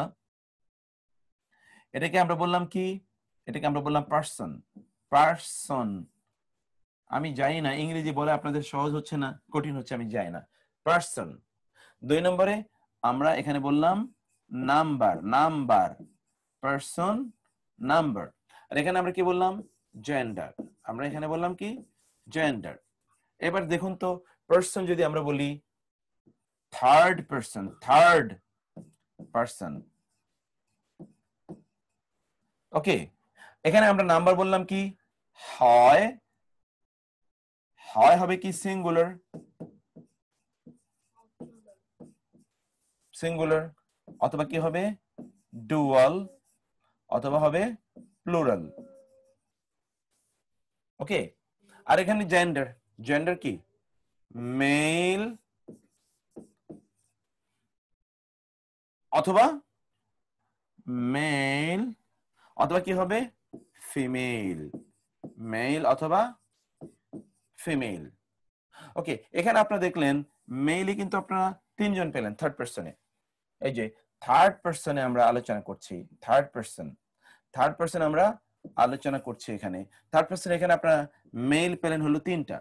এটাকে আমরা বললাম কি, এটাকে আমরা বললাম পারসন। পারসন, আমি জানি না ইংরেজি বলে আপনাদের সহজ হচ্ছে না কঠিন হচ্ছে, আমি জানি না। পারসন। 2 নম্বরে আমরা এখানে বললাম নাম্বার, নাম্বার, পারসন নাম্বার। আর এখানে আমরা কি বললাম? জেন্ডার। আমরা এখানে বললাম কি? জেন্ডার। এবার দেখুন তো, পারসন যদি আমরা বলি থার্ড পারসন, থার্ড পারসন, ওকে, এখানে আমরা নাম্বার বললাম কি, হয় হবে কি সিঙ্গুলার, সিঙ্গুলার, অথবা কি হবে ডুয়াল, অথবা হবে প্লুরাল। ওকে, আর এখানে জেন্ডার, জেন্ডার কি মেল অথবা মেল, অথবা কি হবে ফিমেল, মেল অথবা ফিমেল। ওকে, এখানে আপনারা দেখলেন মেইলে কিন্তু আপনারা 3জন পেলেন থার্ড পারসনে। এই যে থার্ড পারসনে আমরা আলোচনা করছি, থার্ড পারসন আমরা আলোচনা করছি এখানে। থার্ড পারসন এখানে আপনারা মেল পেলেন হলো 3টা,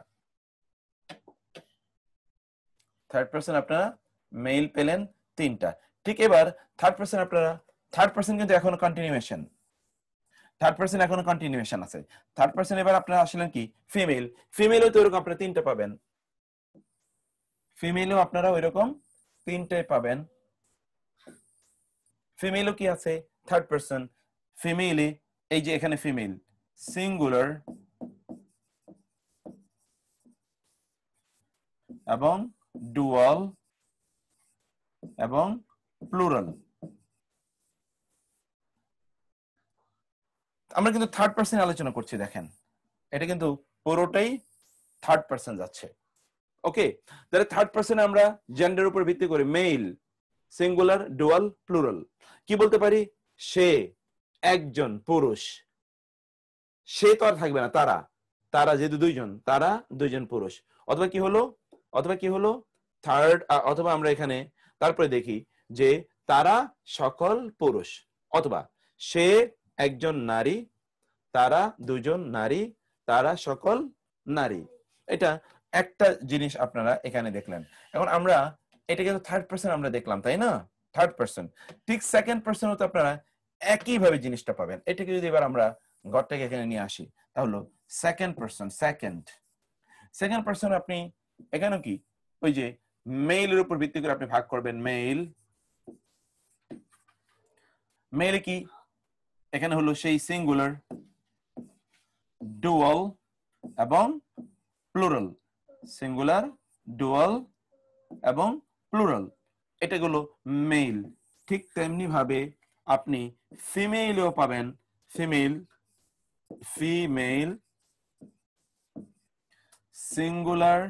থার্ড পারসন আপনারা মেল পেলেন 3টা। ঠিক এবার থার্ড পারসন আপনারা, থার্ড পারসন কিন্তু এখনো কন্টিনিউয়েশন, থার্ড পারসন এখনো কন্টিনিউয়েশন আছে। থার্ড পারসন এবার আপনারা আসলেন কি ফিমেল, ফিমেলও তো এরকম আপনারা 3টা পাবেন, ফিমেলও আপনারা ওইরকম তিনটে পাবেন। ফিমেলও কি আছে, থার্ড পারসন। ফিমেলে এই যে এখানে ফিমেল, সিঙ্গুলার এবং ডুয়াল এবং প্লুরাল। আমরা কিন্তু থার্ড পারসন আলোচনা করছি, দেখেন এটা কিন্তু পুরোটাই থার্ড পারসন যাচ্ছে। ওকে, তাহলে থার্ড পারসনে আমরা জেন্ডার উপর ভিত্তি করে মেল, সিঙ্গুলার, ডুয়াল, প্লুরাল কি বলতে পারি? সে একজন পুরুষ। সে তো আর থাকবে না, তারা, তারা যেহেতু দুইজন, তারা দুইজন পুরুষ। অথবা কি হলো থার্ড, অথবা আমরা এখানে তারপরে দেখি যে তারা সকল পুরুষ, অথবা সে একজন নারী, তারা দুজন নারী, তারা সকল নারী। এটা একটা জিনিস আপনারা এখানে দেখলেন। এখন আমরা এটা কিন্তু থার্ড পারসন আমরা দেখলাম, তাই না? Third person. ঠিক সেকেন্ড পারসন তো আপনারা একইভাবে জিনিসটা পাবেন। এটাকে যদি এবার আমরা ঘরটাকে এখানে নিয়ে আসি, তাহলে সেকেন্ড পারসন। সেকেন্ড পারসন আপনি এখানে কি ওই যে মেইলের উপর ভিত্তি করে আপনি ভাগ করবেন। মেইলে কি এখানে হলো সেই সিঙ্গুলার, ডুয়াল এবং প্লুরাল। সিঙ্গুলার, ডুয়াল এবং প্লুরাল, এটা হলো মেইল। ঠিক তেমনি ভাবে আপনি ফিমেইলেও পাবেন। ফিমেল সিঙ্গুলার,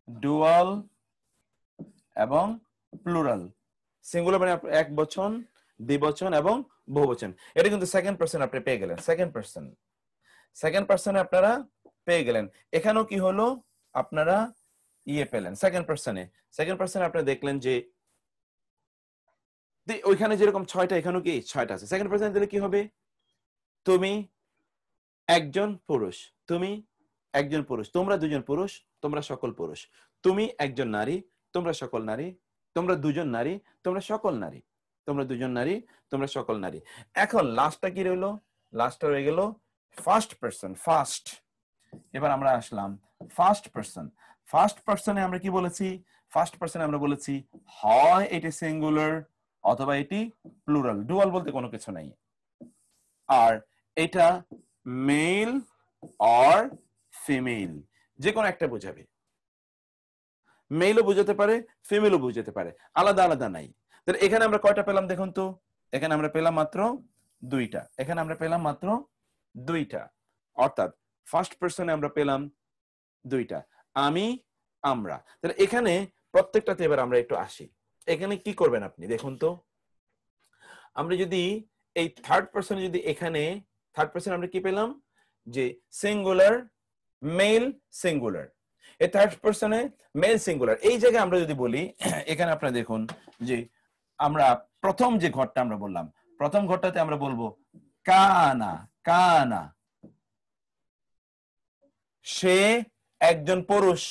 ডুয়াল এবং প্লুরাল। সিঙ্গুলার মানে এক বচন, দ্বিবচন এবং বহুবচন। এটা কিন্তু সেকেন্ড পারসন আপনি পেয়ে গেলেন। সেকেন্ড পারসনে আপনারা পেয়ে গেলেন। এখানেও কি হলো, আপনারা পেলেন সেকেন্ড পারসনে আপনারা দেখলেন যে ওইখানে যেরকম 6টা, এখানেও কি 6টা আছে। সেকেন্ড পারসন দিলে কি হবে? তুমি একজন পুরুষ, তোমরা দুজন পুরুষ, তোমরা সকল পুরুষ। তুমি একজন নারী, তোমরা সকল নারী। তোমরা দুজন নারী, তোমরা সকল নারী। তোমরা দুজন নারী, তোমরা সকল নারী। এখন লাস্টটা কি রইলো? লাস্টটা রয়ে গেল ফার্স্ট পারসন। এবার আমরা আসলাম ফার্স্ট পারসনে আমরা কি বলেছি? ফার্স্ট পারসনে আমরা বলেছি হয় এটি সিঙ্গুলার অথবা এটি প্লুরাল। ডুয়াল বলতে কোনো কিছু নাই। আর এটা মেল অর ফিমেল, যে কোনো একটা বোঝাবে। মেলও বুঝাতে পারে, ফিমেলও বুঝাতে পারে, আলাদা আলাদা নাই। তাহলে এখানে আমরা কয়টা পেলাম দেখুন তো? এখানে আমরা পেলাম মাত্র দুইটা। অর্থাৎ ফার্স্ট পারসনে আমরা পেলাম দুইটা, আমি, আমরা। তাহলে এখানে প্রত্যেকটাতে এবার আমরা একটু আসি। এখানে কি করবেন আপনি দেখুন তো? আমরা যদি এই থার্ড পারসনে যদি এখানে থার্ড পারসন আমরা কি পেলাম? যে সিঙ্গুলার, মেল, সিঙ্গুলার। এই থার্ড পারসনে মেল সিঙ্গুলার। এই জায়গায় আমরা যদি বলি, এখানে আপনারা দেখুন যে আমরা প্রথম যে ঘরটা আমরা বললাম, প্রথম ঘরটাতে আমরা বলবো কানা, সে একজন পুরুষ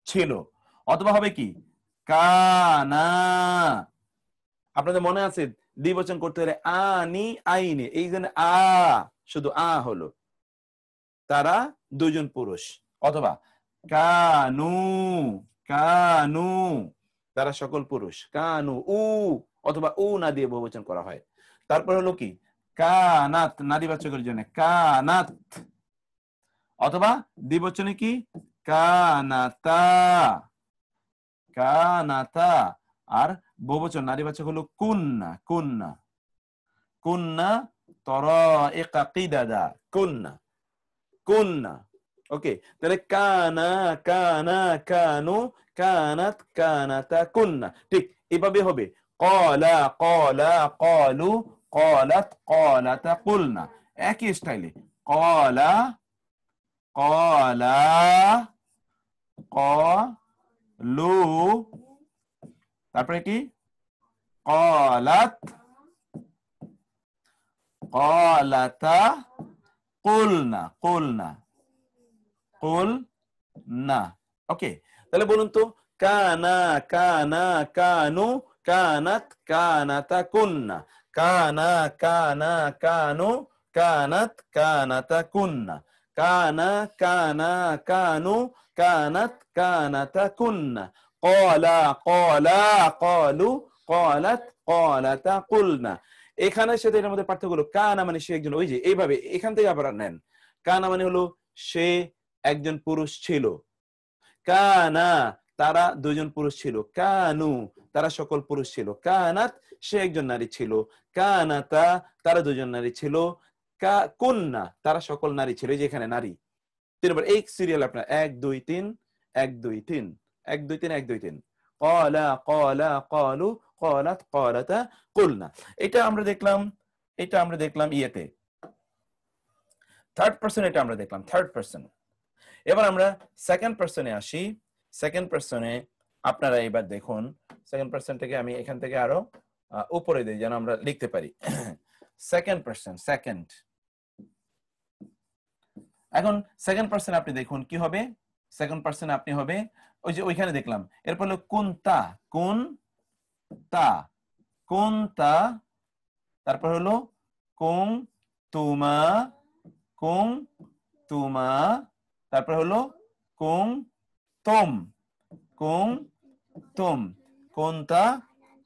ছিল। অথবা হবে কি কানা, আপনাদের মনে আছে দ্বিবচন করতে হলে আনি, আইনে, এই জন্য শুধু হলো, তারা দুজন পুরুষ। অথবা কানু, তারা সকল পুরুষ। কানু, অথবা না দিয়ে বহুবচন করা হয়। তারপর হলো কি কানাত, নারীবাচকের জন্য কানাত। অথবা দ্বিবচনে কি কানাতা। আর বহুবচন নারীবাচক হলো কুন্না তরাইকা কিদাদা, কুন্না। ওকে, তাহলে কানু, কানাত, কানাতা, কুন্না। ঠিক এভাবে হবে। ক্বালা, ক্বালু, ক্বালাত, ক্বালাতা, কুলনা। একই স্টাইলে ক্বালা, ক্বালু, তারপরে কি ক্বালাত, ক্বালাতা, কুলনা। ওকে, তাহলে বলুন তো কানা, কানু, কানাত, কানাতা, কুন্না। কানু, কানাত, কানাতা, কুন্না। কানু, কানাত, কানাতা, কুন্না। ক্বালা ক্বালা ক্বালু ক্বালাত ক্বালাতা কুলনা। এখানের সাথে এর মধ্যে পার্থক্য হলো কানা মানে সে একজন, ওই যে এইভাবে এখান থেকে আবার নেন। কানা মানে হলো সে একজন পুরুষ ছিল, কানা তারা দুজন পুরুষ ছিল, কানু তারা সকল পুরুষ ছিল, কানাত সে একজন নারী ছিল, কানাতা তারা দুজন নারী ছিল, কুন্না তারা সকল নারী ছিল। এই যে এখানে নারী 3 নম্বর এই সিরিয়াল আপনার 1 2 3 1 2 3 1 2 3 1 2 3 ক্বালা ক্বালা ক্বালু ক্বালাত ক্বালাতা কুলনা। এটা আমরা দেখলাম ইয়েতে থার্ড পারসন, এটা আমরা দেখলাম থার্ড পারসন। এবার আমরা সেকেন্ড পারসনে আসি। সেকেন্ড পারসনে আপনারা এবার দেখুন, সেকেন্ড পারসনটাকে আমি এখান থেকে আরো উপরে দিই যেন আমরা লিখতে পারি। Second person, second. এখন সেকেন্ড পারসন আপনি দেখুন কি হবে। সেকেন্ড পারসন আপনি হবে ওই যে ওইখানে দেখলাম, এরপর হলো কুনতা, কুনতা কুনতা, তারপর হলো কুম তুমা, কুম তুমা, তারপর হলো কুম তুম, কুম তুম, কুনতা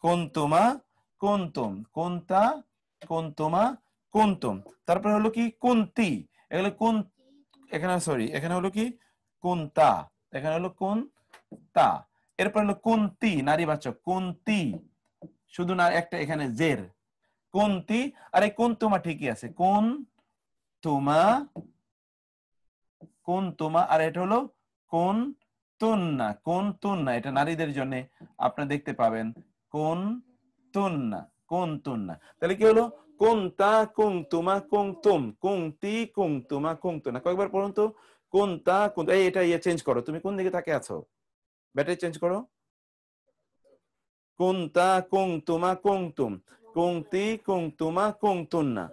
কুনতুমা কুনতুম, কুনতা কুনতুমা কুনতুম, তারপর হলো কি কুন্তি, এগুলো কোন, এখানে সরি এখানে হলো কি কুনতা, এখানে হলো কুনতা, এরপর হলো কুন্তি নারীবাচক, কুন্তি শুধু না একটা এখানে জের, কুন্তি। আর এই কুনতুমা ঠিকই আছে, কুনতুমা কুনতুমা, আর এটা হলো কুনতুন্না, কুনতুন্না এটা নারীদের জন্য আপনি দেখতে পাবেন কুনতুন্না, কুনতুন্না। তাহলে কি হলো কুনতা কুনতুমা কুনতুম, কুনতি কুনতুমা কুনতুন্না। কয়েকবার পড়ুন তো, কুনতা কুনতা। এই এটা চেঞ্জ করো, তুমি কোন দিকে তাকিয়ে আছো, ব্যাটারি চেঞ্জ করো। কুনতা কুনতুমা কুনতুম, কুনতি কুনতুমা কুনতুন্না,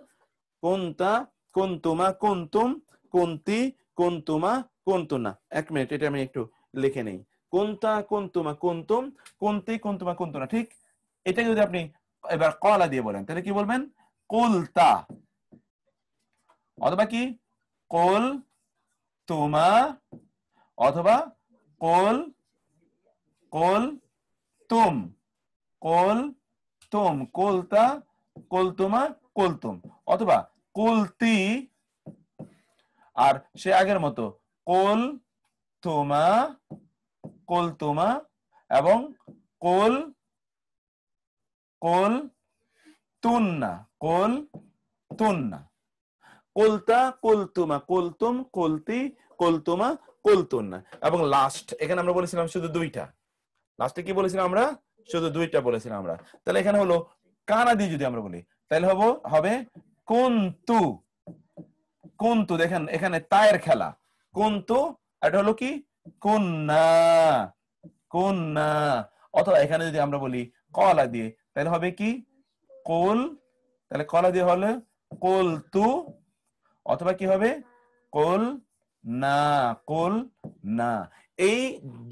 কুনতা কুনতুমা কুনতুম, কুনতি কুনতুমা কুনতুন্না। 1 মিনিট এটা আমি একটু লিখে নেই। কুনতা কুনতুমা কুনতুম, কুনতি কুনতুমা কুনতুন্না। ঠিক এটাকে যদি আপনি এবার কলা দিয়ে বলেন তাহলে কি বলবেন, কুলতা, অথবা কি কুল তুমা, অথবা কুল কুল তুম, কুল তুম, কুলতা কুলতুমা কুলতুম, অথবা কুলতি, আর সে আগের মতো কুল তুমা কুলতুমা এবং কুল কুল তুন্না, কুল তুন্না, কুলতা কুলতুমা কুলতুম, কুলতি কুলতুমা কুলতুন্না। এবং লাস্ট এখানে আমরা বলেছিলাম শুধু দুইটা, লাস্টে কি বলেছিলাম আমরা, শুধু দুইটা বলেছিলাম আমরা। তাহলে এখানে হলো কানা দিয়ে যদি আমরা বলি তাহলে হবে কুনতু, কুনতু, দেখেন এখানে তায়ের খেলা, কুনতু এটা হলো কি কুন্না, কুন্না। অথবা এখানে যদি আমরা বলি কলা দিয়ে তাহলে হবে কি কুল, তাহলে কলা দিয়ে হলে কুলতু, অথবা কি হবে কুল না, কুল না। এই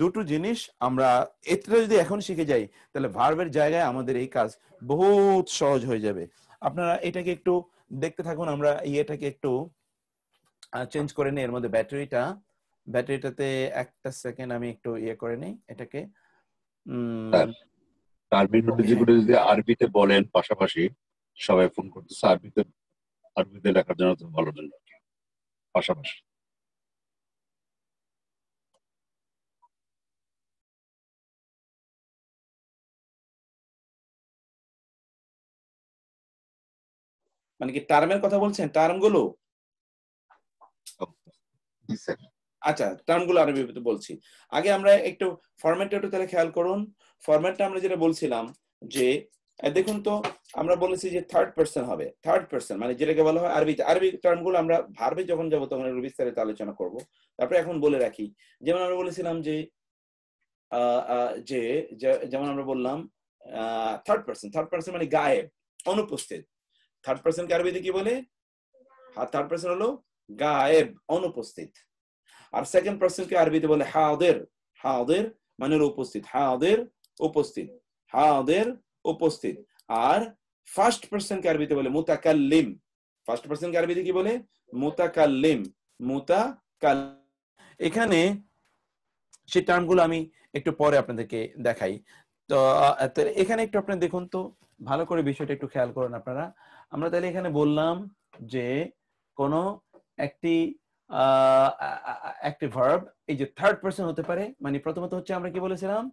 দুটো জিনিস আমরা এটা যদি এখন শিখে যাই তাহলে ভার্বের জায়গায় আমাদের এই কাজ বহুত সহজ হয়ে যাবে। আপনারা এটাকে একটু দেখতে থাকুন, আমরা এটাকে একটু চেঞ্জ করে নিই। এর মধ্যে ব্যাটারিটাতে একটা সেকেন্ড আমি একটু করে নিই এটাকে। যদি আরবিতে বলেন পাশাপাশি, সবাই ফোন করতেছে আরবিতে লেখার জন্য তো ভালো জন্য পাশাপাশি। মানে কি টার্মের কথা বলছেন, টার্ম গুলো? আচ্ছা টার্মগুলো আরবিতে বলছি। আগে আমরা একটু ফরম্যাটটা একটু তাহলে খেয়াল করুন। ফরম্যাটটা আমরা যেটা বলছিলাম যে দেখুন তো, আমরা বলেছি যে থার্ড পারসন হবে, থার্ড পারসন মানে যেটাকে বলা হয় আরবিতে। আরবি টার্মগুলো আমরা ভার্বে যখন যাবো তখন এর বিস্তারিত আলোচনা করব। তারপরে এখন বলে রাখি, যেমন আমরা বলেছিলাম যে যেমন আমরা বললাম থার্ড পারসন মানে গায়েব, অনুপস্থিত। থার্ড পারসনকে আরবিতে কি বলে, থার্ড পারসন হলো গায়েব, অনুপস্থিত। আর সেকেন্ড পারসনকে আরবিতে বলে হাদির, হাদির মানে হলো উপস্থিত, হাদির উপস্থিত, হাদির উপস্থিত। আর ফার্স্ট পারসনকে আরবিতে বলে মুতাকাল্লিম, ফার্স্ট পারসনকে আরবিতে কি বলে মুতাকাল্লিম, মুতাকাল্লিম। এখানে সেই টার্মগুলো আমি একটু পরে আপনাদেরকে দেখাই। তো এখানে একটু আপনি দেখুন তো, ভালো করে বিষয়টা একটু খেয়াল করুন আপনারা। আমরা তাহলে এখানে বললাম যে কোনো একটি একটি ভার্ব এই যে থার্ড পারসন হতে পারে, মানে প্রথমত হচ্ছে আমরা কি বলেছিলাম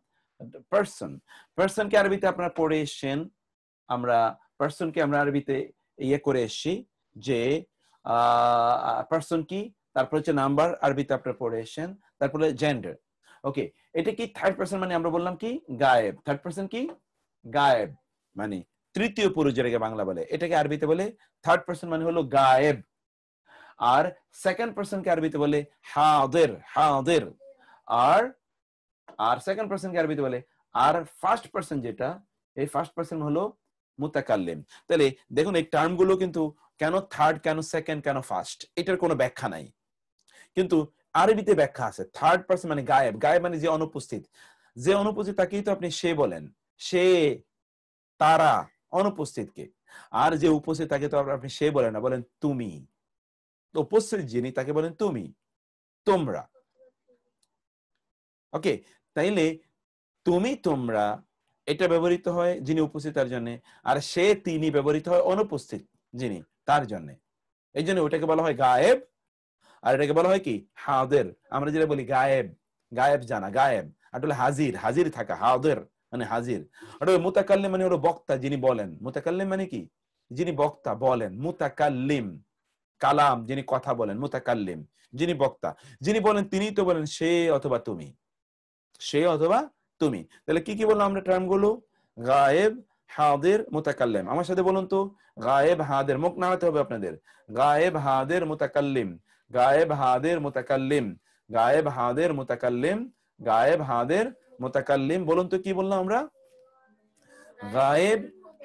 পারসন। পারসনকে আরবিতে আপনারা পড়ে এসেছেন, আমরা পারসনকে আমরা আরবিতে ইয়ে করে এসেছি যে পারসন কি, তারপর হচ্ছে নাম্বার, আরবিতে আপনারা পড়ে এসেছেন, তারপরে জেন্ডার। ওকে, এটা কি থার্ড পারসন, মানে আমরা বললাম কি গায়েব। থার্ড পারসন কি গায়েব, মানে তৃতীয় পুরুষ যেটাকে বাংলা বলে, এটাকে আরবিতে বলে থার্ড পারসন, মানে হলো গায়েব। আর সেকেন্ড পারসনকে আরবিতে বলে হাদির, হাদির। আর আর সেকেন্ড পারসনকে আরবিতে বলে, আর ফার্স্ট পারসন যেটা, এই ফার্স্ট পারসন হলো মুতাকাল্লিম। তাহলে দেখুন এই টার্মগুলো কিন্তু কেন থার্ড, কেন সেকেন্ড, কেন ফার্স্ট, এটার কোনো ব্যাখ্যা নাই, কিন্তু আরবিতে ব্যাখ্যা আছে। থার্ড পারসন মানে গায়েব, গায়েব মানে যে অনুপস্থিত, যে অনুপস্থিত তাকেই তো আপনি সে বলেন, সে, তারা, অনুপস্থিতকে। আর যে উপস্থিত তাকে তো আপনি সে বলেন না, বলেন তুমি। উপস্থিত যিনি তাকে বলেন তুমি, তোমরা। ওকে, তাইলে তুমি, তোমরা এটা ব্যবহৃত হয় যিনি উপস্থিত তার জন্য, আর সে, তিনি ব্যবহৃত হয় অনুপস্থিত যিনি তার জন্য। এই জন্য ওটাকে বলা হয় গায়েব, আর এটাকে বলা হয় কি হাদির। আমরা যেটা বলি গায়েব, গায়েব জানা, গায়েব। আর হলো হাজির, হাজির থাকা, হাদির মানে হাজির। আর মুতাকাল্লিম মানে হলো বক্তা, যিনি বলেন। মুতাকাল্লিম মানে কি যিনি বক্তা, বলেন। মুতাকাল্লিম কালাম, যিনি কথা বলেন। মুতাকাল্লিম যিনি বক্তা, যিনি বলেন, তিনি তো বলেন সে অথবা তুমি, সে অথবা তুমি। তাহলে কি কি বললাম আমরা টার্ম গুলো? গায়েব, হাদির, মুতাকাল্লিম। আমার সাথে বলুন তো, গায়েব, হাদির, মুখ নাড়াতে হবে আপনাদের। গায়েব, হাদির, মুতাকাল্লিম, গায়েব, হাদির, মুতাকাল্লিম, গায়েব, হাদির, মুতাকাল্লিম, গায়েব, হাদির, মুতাকাল্লিম। বলুন তো কি বললাম আমরা? গায়েব,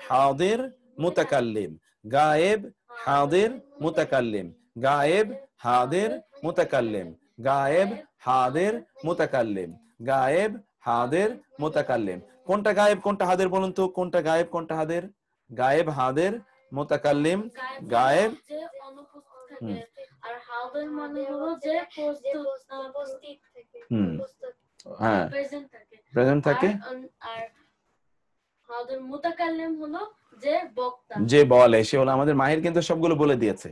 হাদির, মুতাকাল্লিম, গায়েব, হাদির, মুতাকাল্লিম, গায়েব, হাদির, মুতাকাল্লিম, গায়েব, হাদির, মুতাকাল্লিম, গায়েব, হাদির, মুতাকাল্লিম। কোনটা গায়েব কোনটা হাদির বলুন তো, কোনটা গায়েব কোনটা হাদির? গায়েব, হাদির, মুতাকাল্লিম, গায়েব। আর হাদির মানে হলো যে উপস্থিত থাকে, হ্যাঁ প্রেজেন্ট থাকে। আর হাদির মুতাকাল্লিম হলো যে বক্তা, যে বলে, সে হলো আমাদের মাহির কিন্তু সবগুলো বলে দিয়েছে।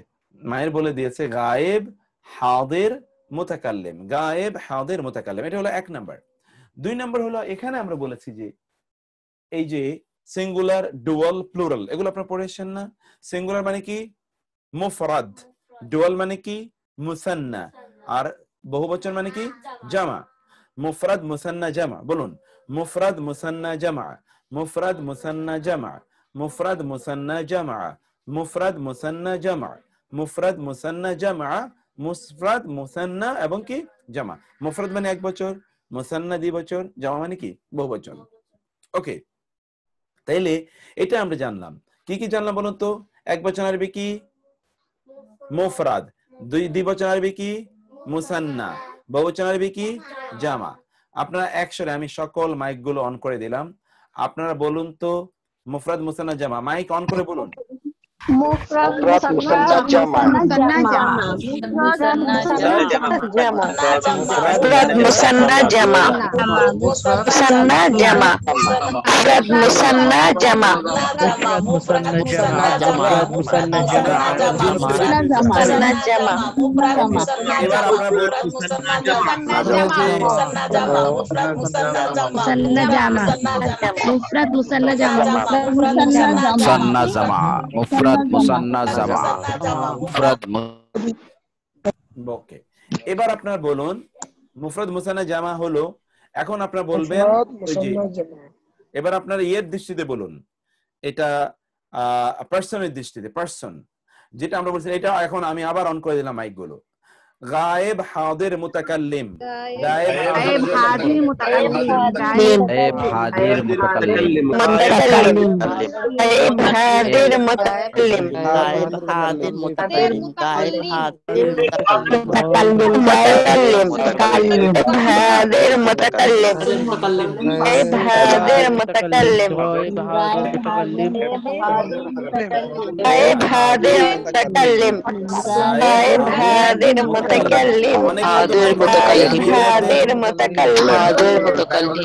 মাহির বলে দিয়েছে গায়েব, হাদির, মুতাকাল্লিম, গায়েব, হাদির, মুতাকাল্লিম। এটা হলো এক নাম্বার। দুই নাম্বার হলো এখানে আমরা বলেছি যে এই যে সিঙ্গুলার, ডুয়াল, প্লুরাল, এগুলো আপনারা পড়েছেন না? সিঙ্গুলার মানে কি মুফরাদ, ডুয়াল মানে কি মুসান্না, আর বহুবচন মানে কি জামা। মুফরাদ, মুসান্না, জামা। বলুন মুফরাদ, মুসান্না, জামা, মুফরাদ, মুসান্না, জামা, মুফরাদ, মুসান্না, জামা, মুফরাদ, মুসান্না, জামা, মুফরাদ, মুসান্না, জামা, মুফরাদ, মুসান্না এবং কি জামা। মুফরাদ মানে এক বচন, মুসান্না দ্বি বচন, জামা মানে কি বহু বচন। ওকে, তাইলে এটা আমরা জানলাম। কি কি জানলাম বলুন তো? এক বচন আরবি কি মুফরাদ, দ্বিবচন আরবি কি মুসান্না, বহুবচন আরবি কি জামা। আপনারা একসাথে, আমি সকল মাইক গুলো অন করে দিলাম, আপনারা বলুন তো মুফরাদ, মুসান্না, জামা। মাইক অন করে বলুন। মুফরাদ, মুসান্না, জামা। মুফরাদ, মুসান্না, জামা। মুফরাদ, মুসান্না, জামা। মুসান্না, জামা। মুফরাদ, মুসান্না, জামা। মুফরাদ, মুসান্না, জামা। মুসান্না, জামা। এবার আপনারা বলুন মুসান্না, জামা। মুফরাদ, মুসান্না, জামা। মুসান্না জামা, মুফরাদ মুসান্না জামা, মুফরাদ। ওকে, এবার আপনারা বলুন মুফরাদ, মুসান্না, জামা হলো। এখন আপনারা বলবেন এবার আপনারা ইয়ের দৃষ্টিতে বলুন, এটা পার্সনের দৃষ্টিতে, পার্সন যেটা আমরা বলছি, এটা এখন আমি আবার অন করে দিলাম মাইক গুলো। গায়েব, হাদির, মুতাকাল্লিম, গায়েব, হাদির, মুতাকাল্লিম, গায়েব, হাদির, মুতাকাল্লিম, গায়েব, হাদির, মুতাকাল্লিম, গায়েব, হাদির, মুতাকাল্লিম, গায়েব, হাদির, মুতাকাল্লিম, হাদির, মুতাকাল্লিম, গায়েব, হাদির, মুতাকাল্লিম, গায়েব, হাদির, মুতাকাল্লিম, গায়েব, হাদির, মুতাকাল্লিম, متكلم حاضر متكلم حاضر متكلم حاضر متكلم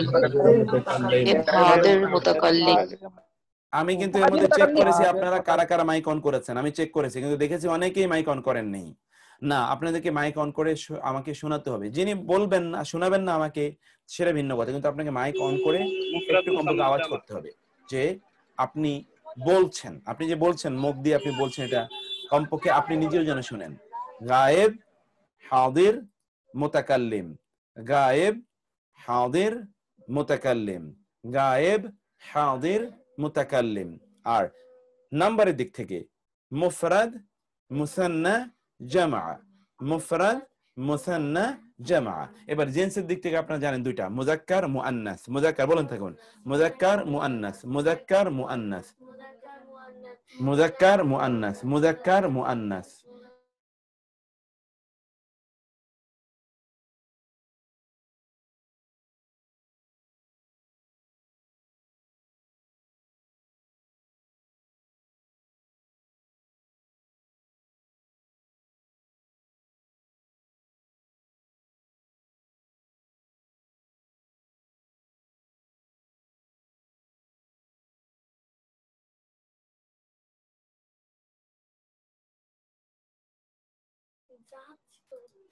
حاضر متكلم আমি কিন্তু এর মধ্যে চেক করেছি আপনারা কারা কারা মাইক অন করেছেন, আমি চেক করেছি কিন্তু দেখেছি অনেকেই মাইক অন করেন নেই। না, আপনাদেরকে মাইক অন করে আমাকে শোনাতে হবে। যিনি বলবেন না, শোনাবেন না আমাকে, সেটা ভিন্ন কথা, কিন্তু আপনাকে মাইক অন করে একটু কমপক্ষে আওয়াজ করতে হবে যে আপনি বলছেন, আপনি যে বলছেন মুখ দিয়ে আপনি বলছেন, এটা কমপক্ষে আপনি নিজেও যেন শুনেন। গায়েব, হাদির, মুতাকাল্লিম, গায়েব, হাদির, মুতাকাল্লিম, গায়েব, হাদির, মুতাকাল্লিম। আর নাম্বারের দিক থেকে মুফরাদ, মুসান্না, জামা, মুফরাদ, মুসান্না, জামা। এবার জেন্সের দিক থেকে আপনারা জানেন দুইটা, মুজাক্কার, মুআন্নাস। মুজাক্কার বলেন থাকুন, মুজাক্কার, মুআন্নাস, মুজাক্কার, মুআন্নাস, মুজাক্কার, মুআন্নাস, মুজাক্কার, মুআন্নাস।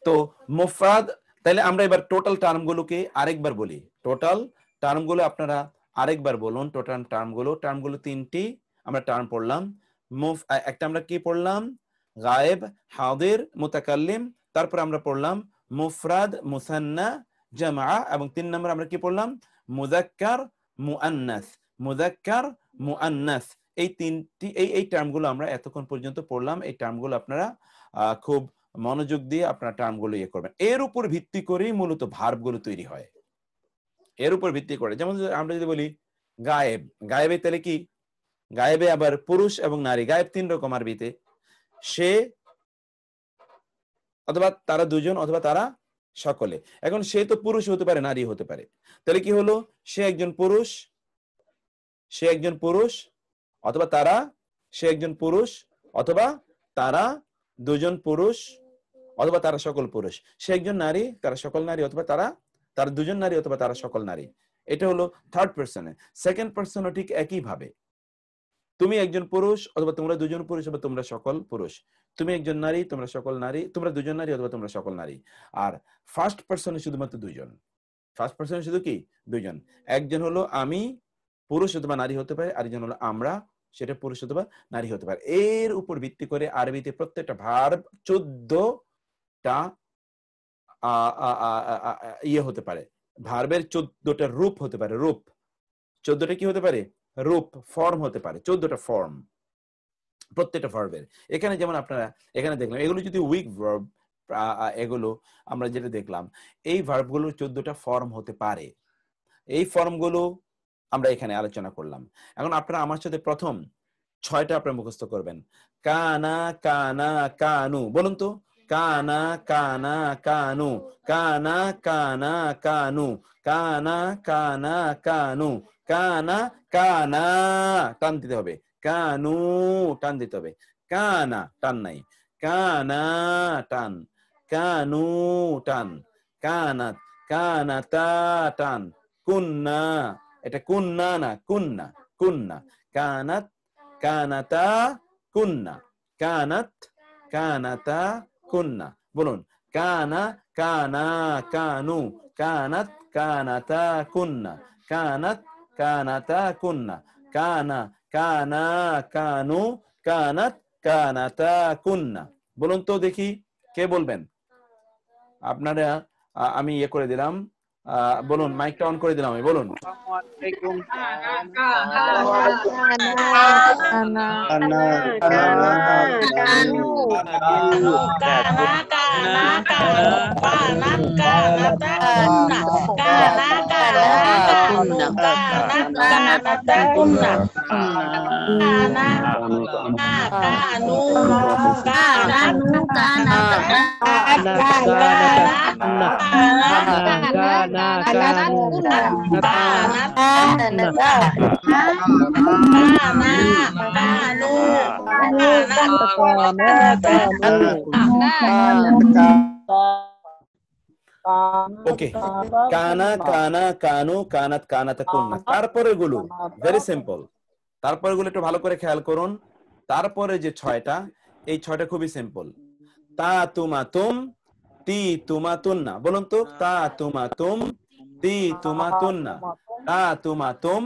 তো মুফরাদ, তাহলে আমরা এবার টোটাল টার্মগুলোকে আরেকবার বলি। টোটাল টার্মগুলো আপনারা আরেকবার বলুন। টোটাল টার্মগুলো তিনটি আমরা টার্ম পড়লাম। একটা আমরা কি পড়লাম? গায়েব, হাদির, মুতাকাল্লিম। তারপর আমরা পড়লাম মুফরাদ, মুসান্না, জামা, এবং 3 নম্বর আমরা কি পড়লাম? মুযাক্কার, মুআন্নাস। মুযাক্কার, মুআন্নাস। এই তিনটি এই টার্মগুলো আমরা এতক্ষণ পর্যন্ত পড়লাম। এই টার্মগুলো আপনারা খুব মনোযোগ দিয়ে আপনার টার্মগুলো ইয়ে করবেন। এর উপর ভিত্তি করেই মূলত ভার্বগুলো তৈরি হয়। এর উপর ভিত্তি করে, যেমন আমরা যদি বলি গায়েব, গায়েবে তাহলে কি? গায়েবে আবার পুরুষ এবং নারী। গায়েব 3 রকম আরবিতে, সে অথবা তারা দুজন অথবা তারা সকলে। এখন সে তো পুরুষ হতে পারে, নারী হতে পারে। তাহলে কি হলো? সে একজন পুরুষ, সে একজন পুরুষ, অথবা তারা, সে একজন পুরুষ অথবা তারা দুজন পুরুষ, অথবা তারা সকল পুরুষ। সে একজন নারী, তারা সকল নারী, অথবা তারা দুজন নারী, অথবা তারা সকল নারী। এটা হলো থার্ড পারসনে। সেকেন্ড পারসনও ঠিক একই ভাবে, তুমি একজন পুরুষ অথবা তোমরা দুজন পুরুষ, অথবা তোমরা সকল পুরুষ। তুমি একজন নারী, তোমরা সকল নারী, তোমরা দুজন নারী, অথবা তোমরা সকল নারী। আর ফার্স্ট পারসনে শুধুমাত্র দুজন। ফার্স্ট পারসনে শুধু কি? দুজন। একজন হলো আমি, পুরুষ অথবা নারী হতে পারে, আরেকজন হলো আমরা, সেটা পুরুষ অথবা নারী হতে পারে। এর উপর ভিত্তি করে আরবিতে প্রত্যেকটা ভার্ব 14টা ইয়ে হতে পারে। ভার্বের 14টা রূপ হতে পারে। রূপ 14টা কি হতে পারে? রূপ, ফর্ম হতে পারে। 14টা ফর্ম প্রত্যেকটা ভার্বের। এখানে যেমন আপনারা এখানে দেখলাম, এগুলো যদি উইক ভার্ব, এগুলো আমরা যেটা দেখলাম, এই ভার্বগুলোর 14টা ফর্ম হতে পারে। এই ফর্মগুলো আমরা এখানে আলোচনা করলাম। এখন আপনারা আমার সাথে প্রথম 6টা আপনারা মুখস্থ করবেন। কানা, কানা, কানু। বলুন তো, কানা, কানা, কানু, কানা, কানা, কানু, কানা, কানা, কানু, কানা, কানা, টান দিতে হবে। কানু, টান দিতে হবে। কানা, টান নাই। কানা, টান। কানু, টান। কানাত, কানাতা, টান। কুন্না, এটা কুন্না না, কুন্না, কুন্না। কানাত, কানাতা, কুন্না। কানাত, কানাতা, কুন্না। বলুন, কানা, কানা, কানু, কানাত, কানাতা, কুন্না। কানাত, কানাতা, কুন্না। কানা, কানা, কানু, কানাত, কানাতা, কুন্না। বলুন তো দেখি, কে বলবেন? আপনারা আমি ইয়ে করে দিলাম, বলুন, মাইকটা অন করে দিলাম আমি, বলুন। ওকে, কানা কানা কানু কানাত কানাতা কুন্না। তারপরে গুলো ভেরি সিম্পল। তারপরে গুলো একটু ভালো করে খেয়াল করুন। তারপরে যে 6টা, এই 6টা খুবই সিম্পল। তা তুমা তুম, তি তুমা তুন্না। বলুন তো, তা তুমা তুম, তি তুমা তুন্না। তা তুমা তুম,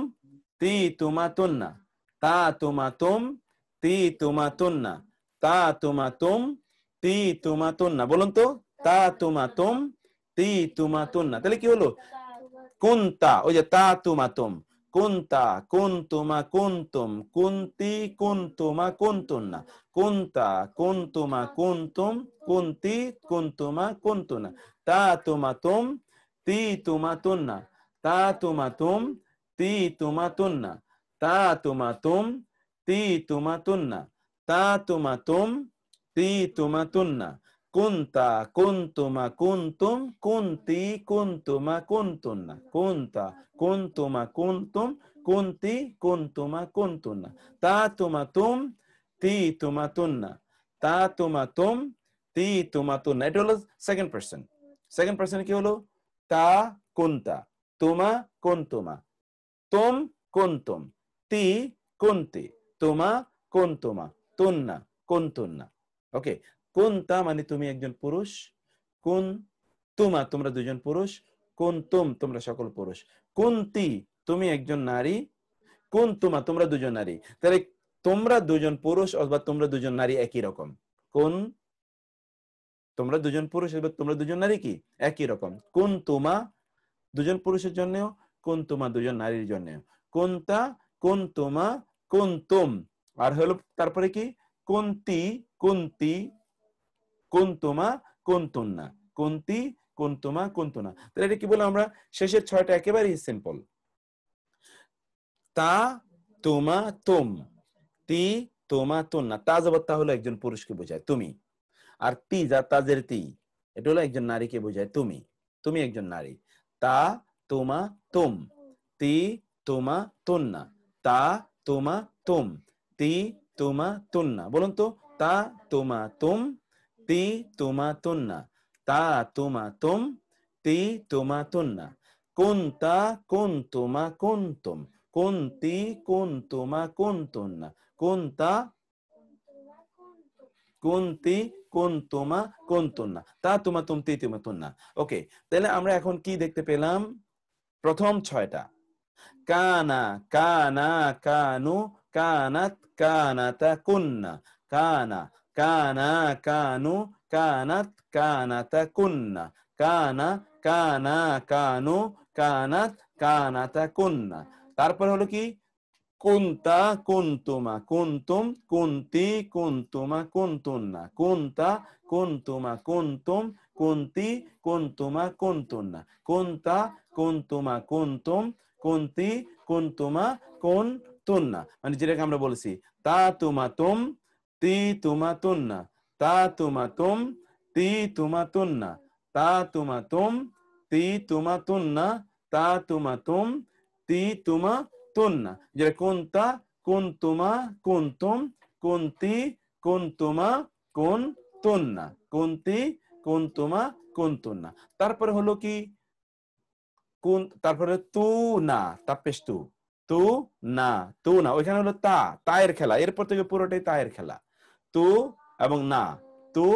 তি তুমা তুন্না। তা তুমা তুম, তি তুমা তুন্না। তা তুমা তুম, তি তুমা তুন্না। বলুন তো, তা তুমা তুম, তি তুমা তুন্না। তাহলে কি হলো? কুন্তা, ওই যে তা তুমা তুম, কুন্তা কুন্তুমা কুন্তুম, কুন্তি কুন্তুমা কুন্তুন্না। কুন্তা কুন্তুমা কুন্তুম, কুন্তি কুন্তুমা কুন্তুনা। তা তুমা তুম, তি তুমা তুন্না। তা তুমা তুম, তি তুমা তুন্না। তা তুমা তুম, তি তুমা তুন্না। তা তুমা তুম, তি তুমা তুন্না। কুন্তা কুন্তুমা কুন্তুম, কুন্তি কুন্তুমা কুন্তুন্না। কুন্তা কুন্তুমা কুন্তুম, কুন্তি কুন্তুমা কুন্তুন্না। তা তুমা তুম, তি তুমা তুন্না। তা তুমা তুম, তি তুমা তুন্না। এটা হলো সেকেন্ড পার্সন। সেকেন্ড পার্সন কি হলো? তা কুন্তা, তুমা কুন্তুমা, তুম কুন্তুম, তি কুন্তি, তুমা কুন্তুমা, তুন্না কুন্তুন্না। ওকে, কুন্তা মানে তুমি একজন পুরুষ, কুন তুমা তোমরা দুজন পুরুষ, কুন্তুম তোমরা সকল পুরুষ, কুন্তি তুমি একজন নারী, কুন্তুমা তোমরা দুজন নারী। তাহলে তোমরা দুজন পুরুষ অথবা তোমরা দুজন নারী একই রকম। কোন তোমরা দুজন পুরুষ অথবা তোমরা দুজন নারী কি একই রকম। কুন্তুমা দুজন পুরুষের জন্য, কুন্তুমা দুজন নারীর জন্য। কুন্তা কুন্তুমা কুন্তুম, আর হলো তারপরে কি কুন্তি কুন্তি কুন্তুমা কুন্তুন্না। কুন্তি কুন্তুমা কুন্তুনা। তাহলে এটা কি বললাম আমরা? শেষের 6টা একেবারেই সিম্পল। তা তুমা তুম, তি তুমা তুন্না। তা জবর তা হলো একজন পুরুষকে বোঝায় তুমি, আর তি যা তাজের তি এটা হলো একজন নারীকে বোঝায় তুমি, তুমি একজন নারী। তা তুমা তুম, তি তুমা তুন্না। তা তুমা তুম, তি তুমা তুন্না। বলুন তো, তা তুমা তুম, তি তুমা তুন্না। তা তুমা তুম, তি তুমা তুন্না। কুন্তা কুন্তুমা কুন্তুম, কুন্তি কুন্তুমা কুন্তুন্না। কুন্তা কুন্তি কুন্তুমা কুন্তুন্না। তা তুমা তুম, তি তুমা তুন্না। ওকে, তাহলে আমরা এখন কি দেখতে পেলাম? প্রথম 6টা, কানা কানা কানু কানাত কানাতা কুন্না। কানা কানা কানু কানাত কানাতা কুন্না। কানা কানা কানু কানাত কানাতা কুন্না। তারপর হলো কি? কুন্তা কুন্তুমা কুন্তুম, কুন্তি কুন্তুমা কুন্তুন্না। কুন্তা কুন্তুমা কুন্তুম, কুন্তি কুন্তুমা কুন্তুন্না। কুন্তা কুন্তুমা কুন্তুম, কুন্তি কুন্তুমা কুন্তুন্না। মানে যেটাকে আমরা বলেছি তা তুমা তুম, তি তুমা তুন্না। তা তুমা তুম, তি তুমা তুন্না। তা তুমা তুম, তি তুমা তুন্না। তা তুমা তুম, তি তুমা তুন্না। যেটা কুন্তা কুন্তুমা কুন্তুম, কুন্তি কুন্তুমা কুন্তুন্না। কুন্তি কুন্তুমা কুন্তুন্না। তারপরে হলো কি? তারপরে তু না, তাপেশ তু, তু না, তু না। ওইখানে হলো তা, তায়ের খেলা। এরপর থেকে পুরোটাই তায়ের খেলা। তু এবং না, তু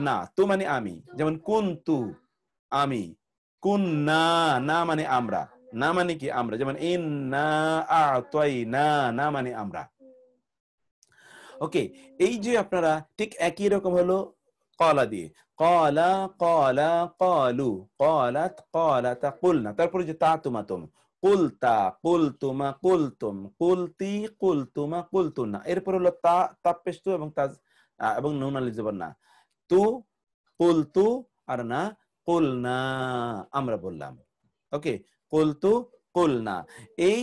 না। তু মানে আমি, যেমন কুন্তু আমি, কুন্না না মানে আমরা, না মানে কি আমরা, যেমন ইন্না আ'তাইনা না মানে আমরা। ওকে, এই যে আপনারা ঠিক একই রকম হলো কলা দিয়ে, কলা কলা কলু, কলাত কলাতা কুলনা। তারপরে যে তা তুমা তুম, কুলতা কুলতুমা কুলতুম, কুলতি কুলতুমা কুলতুনা। এরপর হলো তা, তাপেশ তু এবং তাজ এবং নুন আলিফ জবর না। তু কুলতু আর না কুলনা, আমরা বললাম। ওকে, কুলতু কুলনা। এই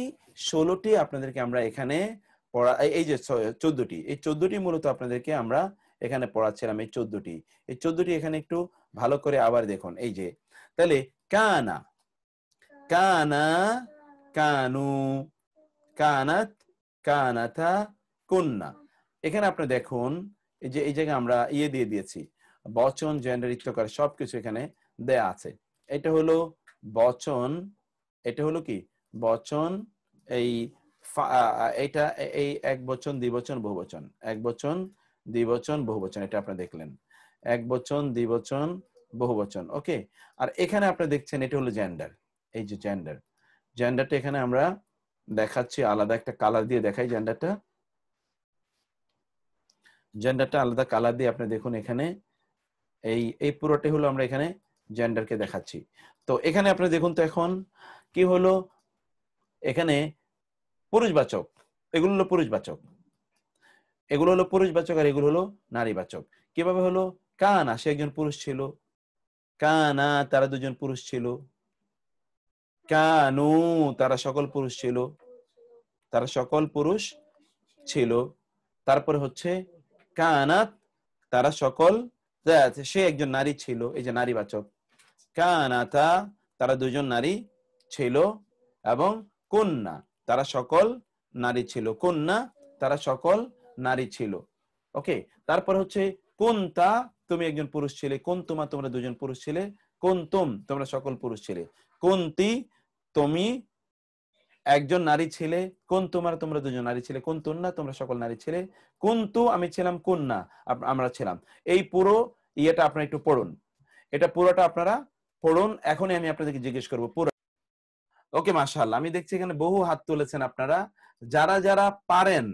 16টি আপনাদেরকে আমরা এখানে পড়া, এই যে 14টি, এই 14টি মূলত আপনাদেরকে আমরা এখানে পড়াচ্ছিলাম। এই 14টি, এই 14টি এখানে একটু ভালো করে আবার দেখুন। এই যে তাহলে কানা কানা কানু কানাত কানাতা কুন্না। এখানে আপনি দেখুন এই যে এই জায়গায় আমরা ইয়ে দিয়ে দিয়েছি, বচন, জেন্ডার, ইত্যকার সবকিছু এখানে দেয়া আছে। এটা হলো বচন, এটা হলো কি বচন, এই এটা এই এক বচন, দ্বিবচন, বহুবচন, এক বচন, দ্বিবচন, বহুবচন, এটা আপনারা দেখলেন, এক বচন, দ্বিবচন, বহুবচন। ওকে, আর এখানে আপনারা দেখছেন এটা হলো জেন্ডার। এই যে জেন্ডার, জেন্ডারটা এখানে আমরা দেখাচ্ছি আলাদা একটা কালার দিয়ে দেখাই। জেন্ডারটা আলাদা কালার দিয়ে আপনি দেখুন এখানে এই পুরোটাই হলো আমরা এখানে জেন্ডারকে দেখাচ্ছি। তো এখানে আপনি দেখুন তো এখন কি হলো, এখানে পুরুষবাচক, এগুলো হলো পুরুষবাচক, এগুলো হলো পুরুষবাচক, আর এগুলো হলো নারীবাচক। কিভাবে হলো? কানা, সে একজন পুরুষ ছিল। কানা, তারা দুজন পুরুষ ছিল। কানু, তারা সকল পুরুষ ছিল, তারা সকল পুরুষ ছিল। তারপরে হচ্ছে কানাত, তারা সকল, সে একজন নারী ছিল, এই যে নারীবাচক। কানাতা, তারা দুজন নারী ছিল। এবং কন্যা, তারা সকল নারী ছিল। কন্যা, তারা সকল নারী ছিল। ওকে, তারপর হচ্ছে কুন্তা, তুমি একজন পুরুষ ছিলে। কুন্তুমা, তোমরা দুজন পুরুষ ছিলে। কুন্তুম, তোমরা সকল পুরুষ ছিলে। কুন্তি, তুমি একজন নারী ছিলে। কুন্তুমার, তোমরা দুজন নারী ছিলে। কুন্তুন্না, তোমরা সকল নারী ছিলে। কুন্তু, আমি ছিলাম। কুন্না, আমরা ছিলাম। এই পুরো ইয়েটা আপনারা একটু পড়ুন, এটা পুরোটা আপনারা পড়ুন। এখনই আমি আপনাদেরকে জিজ্ঞেস করবো পুরো। ওকে, মাশাআল্লাহ, আমি দেখছি এখানে বহু হাত তুলেছেন আপনারা। যারা যারা পারেন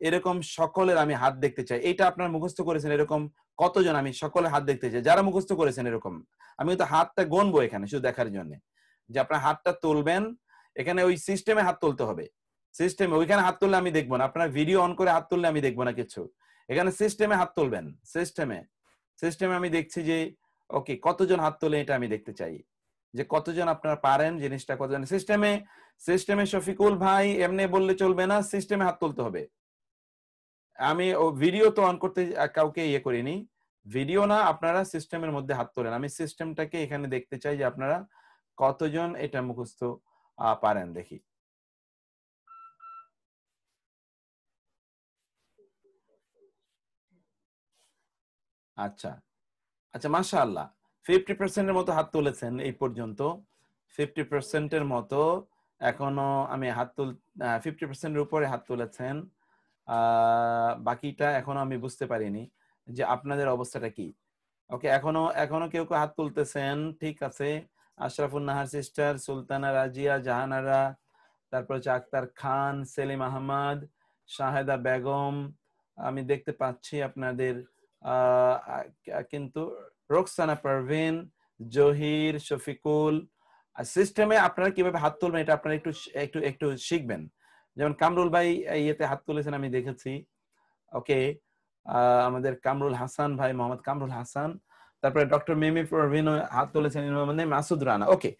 এরকম সকলের আমি হাত দেখতে চাই। এটা আপনারা মুখস্থ করেছেন এরকম কতজন? আমি সকলের হাত দেখতে চাই যারা মুখস্থ করেছেন এরকম। আমি তো হাতটা গুনবো এখানে শুধু দেখার জন্য, যে আপনার হাতটা তুলবেন। এখানে ওই সিস্টেমে হাত তুলতে হবে, সিস্টেমে। ওইখানে হাত তুললে আমি দেখবো না, আপনার ভিডিও অন করে হাত তুললে আমি দেখবো না কিছু। এখানে সিস্টেমে হাত তুলবেন, সিস্টেমে আমি দেখছি যে ওকে কতজন হাত তোলে, এটা আমি দেখতে চাই যে কতজন আপনারা পারেন জিনিসটা, কতজন সিস্টেমে। শফিকুল ভাই, এমনি বললে চলবে না, সিস্টেমে হাত তুলতে হবে। আমি ভিডিও তো অন করতে কাউকে ইয়ে করিনি, ভিডিও না, আপনারা সিস্টেমের মধ্যে হাত তোলেন। আমি সিস্টেমটাকে এখানে দেখতে চাই যে আপনারা কতজন এটা মুখস্থ পারেন, দেখি। আচ্ছা আচ্ছা, মাশাআল্লাহ, 50% এর মতো হাত তুলেছেন এই পর্যন্ত। 50% এর মতো এখনো আমি হাত 50% এর উপরে হাত তুলেছেন। বাকিটা এখনো আমি বুঝতে পারিনি যে আপনাদের অবস্থাটা কি। ওকে, এখনো কেউ কেউ হাত তুলতেছেন, ঠিক আছে। আশরাফুন নাহার সিস্টার, সুলতানা রাজিয়া, জাহানারা, তারপর হচ্ছে আক্তার খান, সেলিম আহমদ, শাহেদা বেগম, আমি দেখতে পাচ্ছি আপনাদের। কিন্তু রোকসানা পারভিন, জহির, শফিকুল। সিস্টেমে আপনারা কিভাবে হাত তুলবেন এটা আপনারা একটু একটু একটু শিখবেন। যেমন কামরুল ভাই ইয়েতে হাত তুলেছেন আমি দেখেছি। ওকে, আমাদের কামরুল হাসান ভাই, মোহাম্মদ কামরুল হাসান। তারপরে ডক্টর মিমি পারভিন হাত তুলেছেন, মাসুদ রানা। ওকে,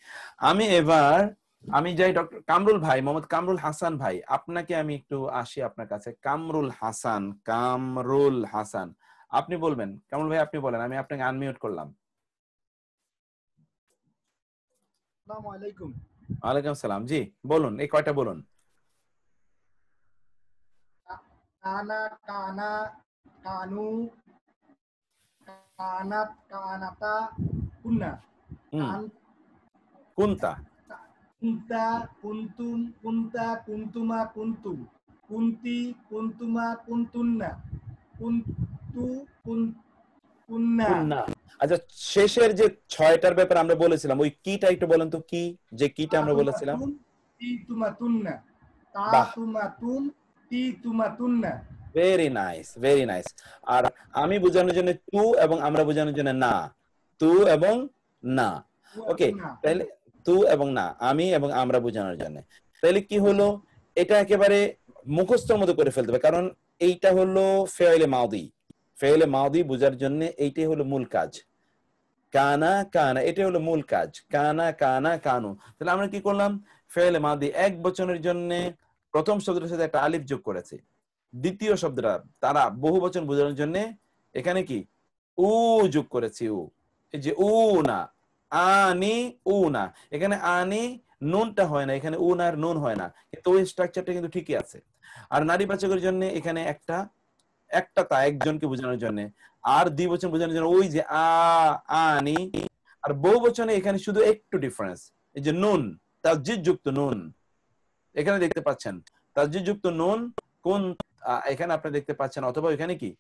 আমি যাই ডক্টর কামরুল ভাই, মোহাম্মদ কামরুল হাসান ভাই, আপনাকে আমি একটু আসি আপনার কাছে। কামরুল হাসান, আপনি বলবেন। কামরুল ভাই, আপনি বলেন, আমি আপনাকে আনমিউট করলাম। আসসালামু আলাইকুম। ওয়ালাইকুম আসসালাম, জি বলুন, এই কয়টা বলুন। কানা, কানা, কানু, কানাত, কানাতা, কুন্না, কুন্তা, কুন্তা, কুন্তুম, কুন্তা, কুন্তুমা, কুন্তুম, কুন্তি, কুন্তুমা, কুন্তুন্না, কুন্তু, কুন্না। আচ্ছা, শেষের যে 6টার ব্যাপারে আমরা বলেছিলাম, ওই কিটা একটু বলেন তো, কি যে কিটা আমরা বলেছিলাম। তি তুমা তুন্না, তা তুমা তুম, তি তুমা তুন্না। Very nice, very nice. আর আমি বোঝানোর জন্য তু, এবং আমরা বোঝানোর জন্য না। তু এবং না। ওকে, তাহলে তু এবং না, আমি এবং আমরা বোঝানোর জন্য। তাহলে কি হলো, এটা একেবারে মুখস্থর মতো করে ফেলতে হবে, কারণ এইটা হলো ফেইলে মাউদি বোঝার জন্য এইটাই হলো মূল কাজ। কানা কানা, এটা হলো মূল কাজ। কানা কানা কানু। তাহলে আমরা কি করলাম, ফেইলে মাউদি এক বচনের জন্য প্রথম শব্দটার সাথে একটা আলিফ যোগ করেছি। দ্বিতীয় শব্দটা তারা বহু বচন বোঝানোর জন্য এখানে কি উ যোগ করেছি। এই যে উ না, আনি, উ না, এখানে আনি নুনটা হয় না, এখানে উ না আর নুন হয় না, কিন্তু ওই স্ট্রাকচারটা কিন্তু ঠিকই আছে। আর নারীবাচকের জন্য এখানে একটা একটা তা একজনকে বোঝানোর জন্য, আর দ্বিবচন বোঝানোর জন্য ওই যে আনি। আর বহুবচনে এখানে শুধু একটু ডিফারেন্স, এই যে নুন, তাসজিদ যুক্ত নুন এখানে দেখতে পাচ্ছেন, তাসজিদ যুক্ত নুন কোন এখানে আপনি দেখতে পাচ্ছেন, অথবা এখানে কি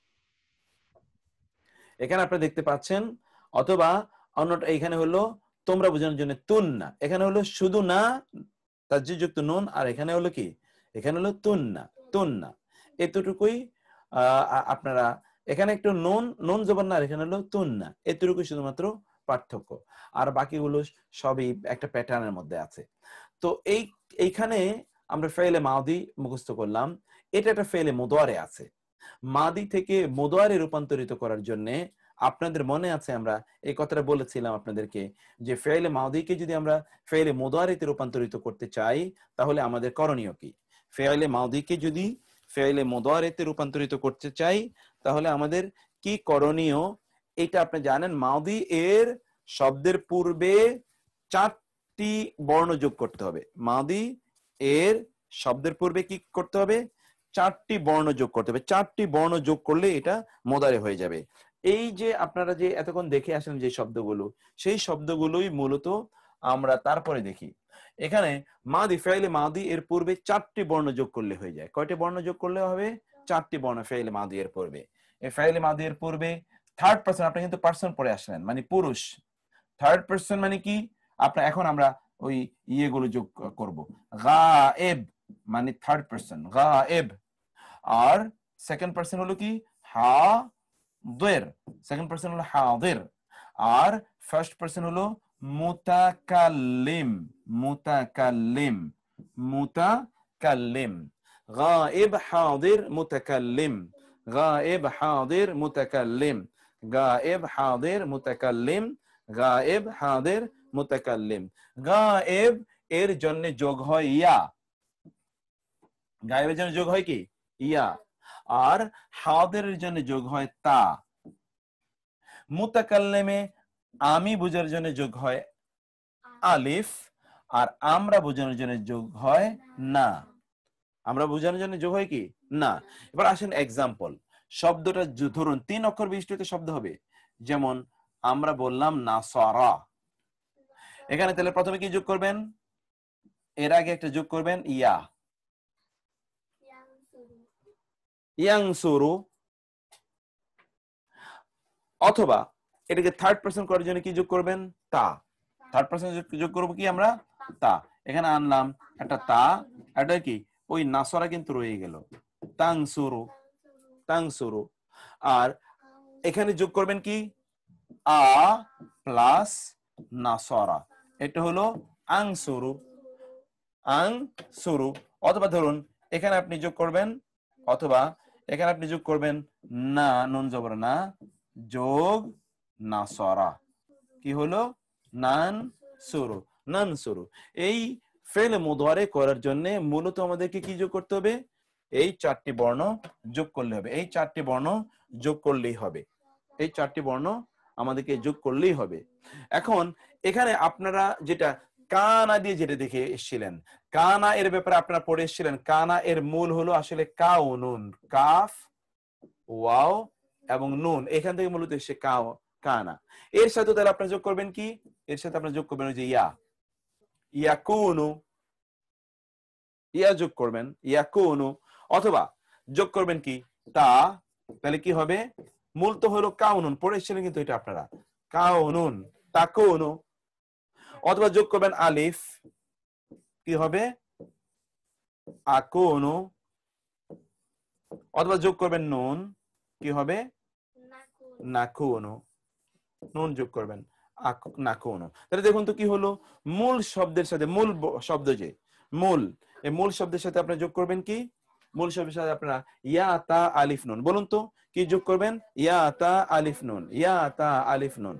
এখানে আপনি দেখতে পাচ্ছেন, অথবা অন্যটা এখানে হলো তোমরা বোঝানোর জন্য তুন্না, এখানে হলো শুধু না তাসজিদ যুক্ত নুন, আর এখানে হলো কি, এখানে হলো তুন্না তুন্না, এতটুকুই আপনারা এখানে একটু নুন নুন জবর না, আর এখানে হলো তুন্না, এতটুকুই শুধুমাত্র পার্থক্য, আর বাকিগুলো সবই একটা প্যাটার্নের মধ্যে আছে। তো এইখানে আমরা ফেলে মাদি মুখস্থ করলাম, এটা একটা ফেলে মুদারে আছে। মাদি থেকে মুদারে রূপান্তরিত করার জন্য আপনাদের মনে আছে আমরা এই কথাটা বলেছিলাম আপনাদেরকে যে ফেলে মাদিকে যদি আমরা ফেলে মুদারেতে রূপান্তরিত করতে চাই তাহলে আমাদের করণীয় কি। ফেলে মাদিকে যদি ফেলে মুদারেতে রূপান্তরিত করতে চাই তাহলে আমাদের কি করণীয়, এটা আপনি জানেন। মাদি এর শব্দের পূর্বে 4টি বর্ণ যোগ করতে হবে। মাদি এর শব্দের পূর্বে কি করতে হবে, 4টি বর্ণ যোগ করতে হবে। 4টি বর্ণ যোগ করলে এটা মুদারে হয়ে যাবে। এই যে আপনারা যে এতক্ষণ দেখে আসেন যে শব্দগুলো, সেই শব্দগুলোই মূলত আমরা তারপরে দেখি। এখানে মাদি ফেলে মাদি এর পূর্বে 4টি বর্ণ যোগ করলে হয়ে যায়। কয়টি বর্ণ যোগ করলে হবে, 4টি বর্ণ ফেলে মাদি এর পূর্বে। এই ফেলে মাদি এর পূর্বে থার্ড পারসন, আপনি কিন্তু পারসন পড়ে আসলেন মানে পুরুষ, থার্ড পারসন মানে কি, আপনার এখন আমরা ওই ইয়েগুলো যোগ করব। গায়েব মানে থার্ড পারসন গায়েব, আর সেকেন্ড পারসন হলো কি হাদির, সেকেন্ড পারসন হলো হাদির, আর ফার্স্ট পারসন হলো মুতাকাল্লিম মুতাকাল্লিম মুতাকাল্লিম। গায়েব হাদির মুতাকাল্লিম, গায়েব হাদির মুতাকাল্লিম, গায়েব হাদির মুতাকাল্লিম, গায়েব হাদির মুতাকাল্লিম। গায়েব এর জন্য যোগ হয় ইয়া, গায়েবের জন্য যোগ হয় কি ইয়া, আর হাদিরের জন্য যোগ হয় তা। মুতাকাল্লিমে আমি বোঝার জন্য যোগ হয় আলিফ, আর আমরা বোঝানোর জন্য যোগ হয় না, আমরা বোঝানোর জন্য যোগ হয় কি না। এবার আসেন এক্সাম্পল, শব্দটা ধরুন 3 অক্ষর বিশিষ্ট শব্দ হবে, যেমন আমরা বললাম নাসারা, এখানে তাহলে প্রথমে কি যোগ করবেন, এর আগে একটা যোগ করবেন ইয়া, ইয়াংসুরু, অথবা এটাকে থার্ড পারসন করার জন্য কি যোগ করবেন তা, থার্ড পারসন যোগ করবো কি আমরা তা, এখানে আনলাম একটা তা, এটা কি ওই নাসরা কিন্তু রয়ে গেল তাংসুরু তাংসুরু, আর এখানে যোগ করবেন কি আ প্লাস নাসরা, এটা হলো আংসুরু আংসুরু। অথবা ধরুন এখানে আপনি যোগ করবেন, অথবা এখানে আপনি যোগ করবেন না নুন জবর না যোগ নাসরা, কি হলো নান সুরু নান সুরু। এই ফেলে মুদারে করার জন্য মূলত আমাদেরকে কি যোগ করতে হবে, এই 4টি বর্ণ যোগ করলে হবে, এই 4টি বর্ণ যোগ করলেই হবে, এই 4টি বর্ণ আমাদেরকে যোগ করলেই হবে। এখন এখানে আপনারা যেটা কানা দিয়ে যেটা দেখে এসেছিলেন, কানা এর ব্যাপারে আপনারা পড়ে এসেছিলেন, কানা এর মূল হলো আসলে কাও নুন, কাফ ওয়াও এবং নুন, এখান থেকে মূলত এসে কাও কানা। এর সাথে তাহলে আপনারা যোগ করবেন কি, এর সাথে আপনারা যোগ করবেন ওই যে ইয়া, ইয়াকুনু, ইয়া যোগ করবেন ইয়াকুনু, অথবা যোগ করবেন কি তা, তাহলে কি হবে, মূল তো হলো কাউনুন, পড়ে এসেছিলেন কিন্তু এটা আপনারা কাউনুন তাকুনু, অথবা যোগ করবেন আলিফ, কি হবে আকুনু, অথবা যোগ করবেন নুন, কি হবে নাকুনু, নুন যোগ করবেন নাকুনু। তাহলে দেখুন তো কি হলো, মূল শব্দের সাথে মূল শব্দ যে মূল, এই মূল শব্দের সাথে আপনারা যোগ করবেন কি, মূল শব্দের সাথে আপনারা ইয়া তা আলিফ নুন, বলুন তো কি যোগ করবেন, ইয়া তা আলিফ নুন, ইয়া তা আলিফ নুন,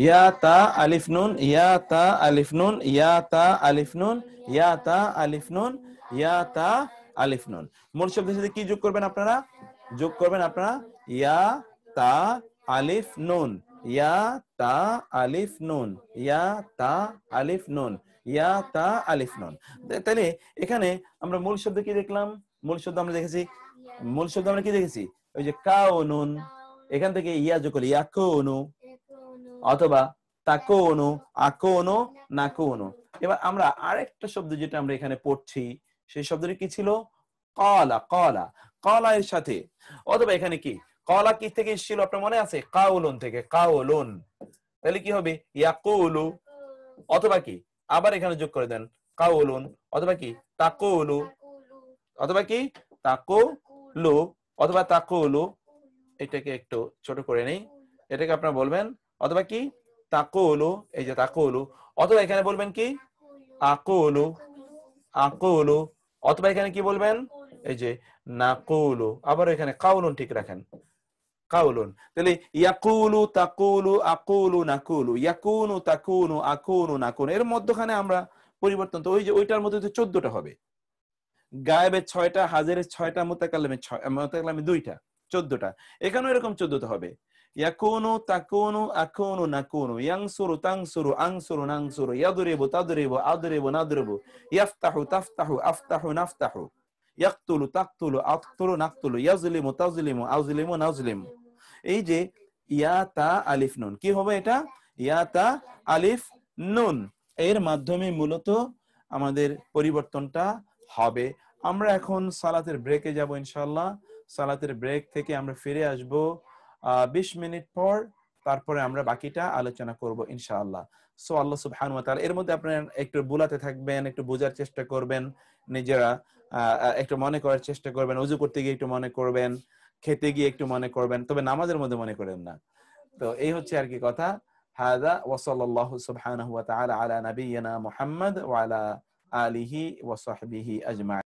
ইয়া তা আলিফ নুন, ইয়া তা আলিফ নুন, ইয়া তা আলিফ নুন, ইয়া তা আলিফ নুন, ইয়া তা আলিফ নুন। মূল শব্দের সাথে কি যোগ করবেন আপনারা, যোগ করবেন আপনারা ইয়া তা আলিফ নুন, ইয়া তা আলিফ নুন, ইয়া তা আলিফ নুন, ইয়া তা আলিফ নুন। তাহলে এখানে আমরা মূল শব্দ কি দেখলাম? মূল শব্দ আমরা দেখেছি, মূল শব্দ আমরা কি দেখেছি? ওই যে কাউনুন, এখান থেকে ইয়া যোগ করলে ইয়াকুনু, অথবা তাকুনু, আকুনু, নাকুনু। এবার আমরা আরেকটা শব্দ যেটা আমরা এখানে পড়ছি, সেই শব্দটি কি ছিল? ক্বালা। ক্বালা, ক্বালা এর সাথে, অথবা এখানে কি ক্বালা কি থেকে এসেছিল আপনার মনে আছে? কাউলুন থেকে, কাউলুন। তাহলে কি হবে? ইয়াকুলু, অথবা কি আবার এখানে যোগ করে দেন কাউলুন, অথবা কি তাকুলু, অথবা কি তাকুলু, অথবা তাকুলু। এটাকে একটু ছোট করে নেই, এটাকে আপনারা বলবেন অথবা কি তাকুলু, এই যে তাকুলু, অথবা এখানে বলবেন কি আকুলু, আকুলু, অথবা এখানে কি বলবেন? এই যে নাকুলু। আবার এখানে কাউলুন ঠিক রাখেন, কাউলুন। তাহলে ইয়াকুলু, তাকুলু, আকুলু, নাকুলু, ইয়াকুনু, তাকুনু, আকুনু, নাকুনু। এর মধ্যখানে আমরা পরিবর্তন, তো ওই যে ওইটার মধ্যে তো 14টা হবে, গায়েবের 6টা, হাজিরের 6টা, মুতাকাল্লিমের 2টা, 14টা। এখানেও এরকম 14টা হবে। ইয়াকুনু, তাকুনু, আকুনু, নাকুনু, ইয়ানসুরু, তানসুরু, আনসুরু, নানসুরু, ইয়াদরিবু, তাদরিবু, আদরিবু, নাদরিবু, ইয়াফতাহু, তাফতাহু, আফতাহু, নাফতাহু, ইয়াকতুলু, তাকতুলু, আকতুলু, নাকতুলু, ইয়াজলিমু, তাজলিমু, আউজলিমু, নাজলিমু। এই যে ইয়া তা আলিফ নুন, কি হবে এটা? ইয়া তা আলিফ নুন, এর মাধ্যমে মূলত আমাদের পরিবর্তনটা হবে। আমরা এখন সালাতের ব্রেকে যাব ইনশাআল্লাহ। সালাতের ব্রেক থেকে আমরা ফিরে আসব 20 মিনিট পর, তারপরে আমরা বাকিটা আলোচনা করব ইনশাআল্লাহ। সো আল্লাহ সুবহানাহু ওয়া তাআলা, এর মধ্যে আপনারা একটু বুলাতে থাকবেন, একটু বোঝার চেষ্টা করবেন নিজেরা, একটু মনে করার চেষ্টা করবেন, ওযু করতে গিয়ে একটু মনে করবেন, খেতে গিয়ে একটু মনে করবেন, তবে নামাজের মধ্যে মনে করেন না। তো এই হচ্ছে আর কি কথা। হাদা ওয়া সাল্লাল্লাহু সুবহানাহু ওয়া তাআলা আলা নাবিয়িনা মুহাম্মদ ওয়া আলা আলিহি ওয়া সাহবিহি আজমাইন।